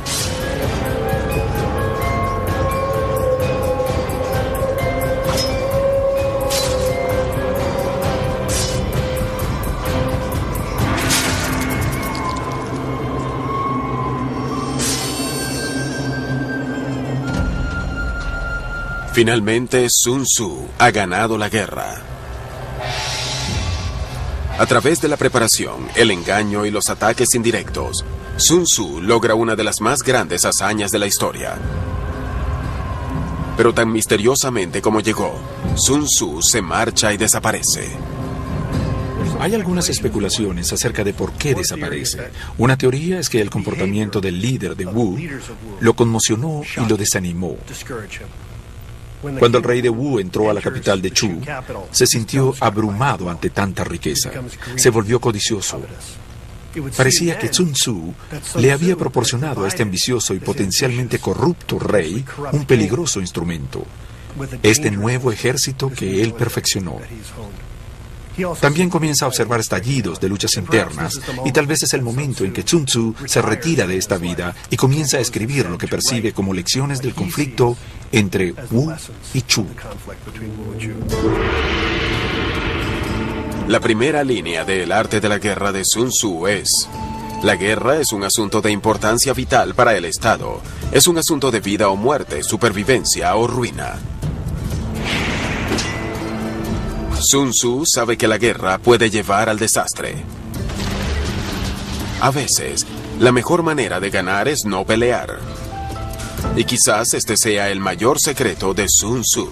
Finalmente, Sun Tzu ha ganado la guerra. A través de la preparación, el engaño y los ataques indirectos, Sun Tzu logra una de las más grandes hazañas de la historia. Pero tan misteriosamente como llegó, Sun Tzu se marcha y desaparece. Hay algunas especulaciones acerca de por qué desaparece. Una teoría es que el comportamiento del líder de Wu lo conmocionó y lo desanimó. Cuando el rey de Wu entró a la capital de Chu, se sintió abrumado ante tanta riqueza. Se volvió codicioso. Parecía que Sun Tzu le había proporcionado a este ambicioso y potencialmente corrupto rey un peligroso instrumento, este nuevo ejército que él perfeccionó. También comienza a observar estallidos de luchas internas, y tal vez es el momento en que Sun Tzu se retira de esta vida y comienza a escribir lo que percibe como lecciones del conflicto entre Wu y Chu. La primera línea del arte de la guerra de Sun Tzu es: la guerra es un asunto de importancia vital para el Estado. Es un asunto de vida o muerte, supervivencia o ruina. Sun Tzu sabe que la guerra puede llevar al desastre. A veces, la mejor manera de ganar es no pelear. Y quizás este sea el mayor secreto de Sun Tzu.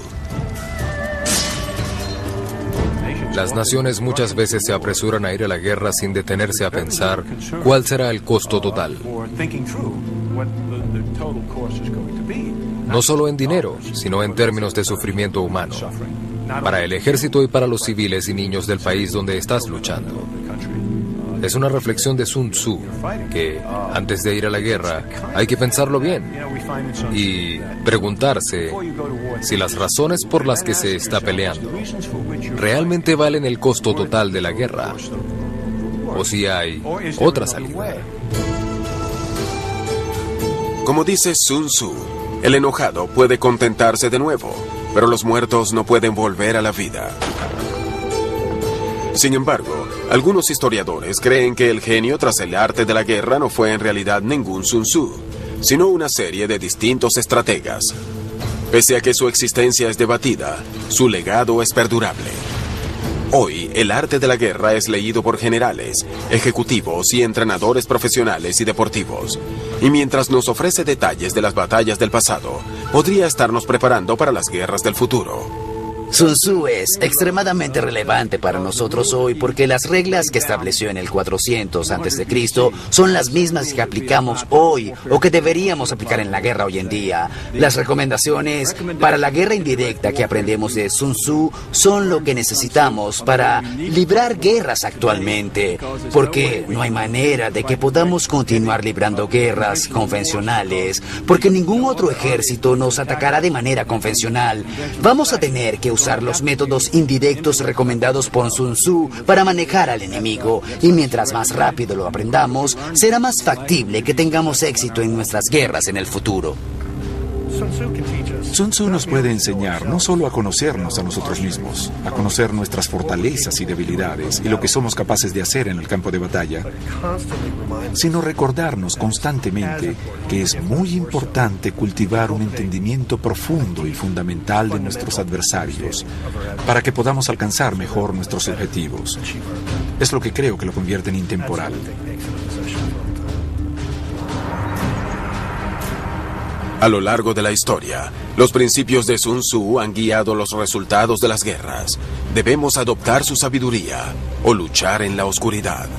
Las naciones muchas veces se apresuran a ir a la guerra sin detenerse a pensar cuál será el costo total. No solo en dinero, sino en términos de sufrimiento humano, para el ejército y para los civiles y niños del país donde estás luchando. Es una reflexión de Sun Tzu, que antes de ir a la guerra hay que pensarlo bien y preguntarse si las razones por las que se está peleando realmente valen el costo total de la guerra, o si hay otra salida. Como dice Sun Tzu, el enojado puede contentarse de nuevo, pero los muertos no pueden volver a la vida. Sin embargo, algunos historiadores creen que el genio tras el arte de la guerra no fue en realidad ningún Sun Tzu, sino una serie de distintos estrategas. Pese a que su existencia es debatida, su legado es perdurable. Hoy, el arte de la guerra es leído por generales, ejecutivos y entrenadores profesionales y deportivos. Y mientras nos ofrece detalles de las batallas del pasado, podría estarnos preparando para las guerras del futuro. Sun Tzu es extremadamente relevante para nosotros hoy porque las reglas que estableció en el 400 a.C. son las mismas que aplicamos hoy o que deberíamos aplicar en la guerra hoy en día. Las recomendaciones para la guerra indirecta que aprendemos de Sun Tzu son lo que necesitamos para librar guerras actualmente, porque no hay manera de que podamos continuar librando guerras convencionales, porque ningún otro ejército nos atacará de manera convencional. Vamos a tener que usar los métodos indirectos recomendados por Sun Tzu para manejar al enemigo, y mientras más rápido lo aprendamos, será más factible que tengamos éxito en nuestras guerras en el futuro. Sun Tzu nos puede enseñar no solo a conocernos a nosotros mismos, a conocer nuestras fortalezas y debilidades y lo que somos capaces de hacer en el campo de batalla, sino recordarnos constantemente que es muy importante cultivar un entendimiento profundo y fundamental de nuestros adversarios para que podamos alcanzar mejor nuestros objetivos. Es lo que creo que lo convierte en intemporal. A lo largo de la historia, los principios de Sun Tzu han guiado los resultados de las guerras. Debemos adoptar su sabiduría o luchar en la oscuridad.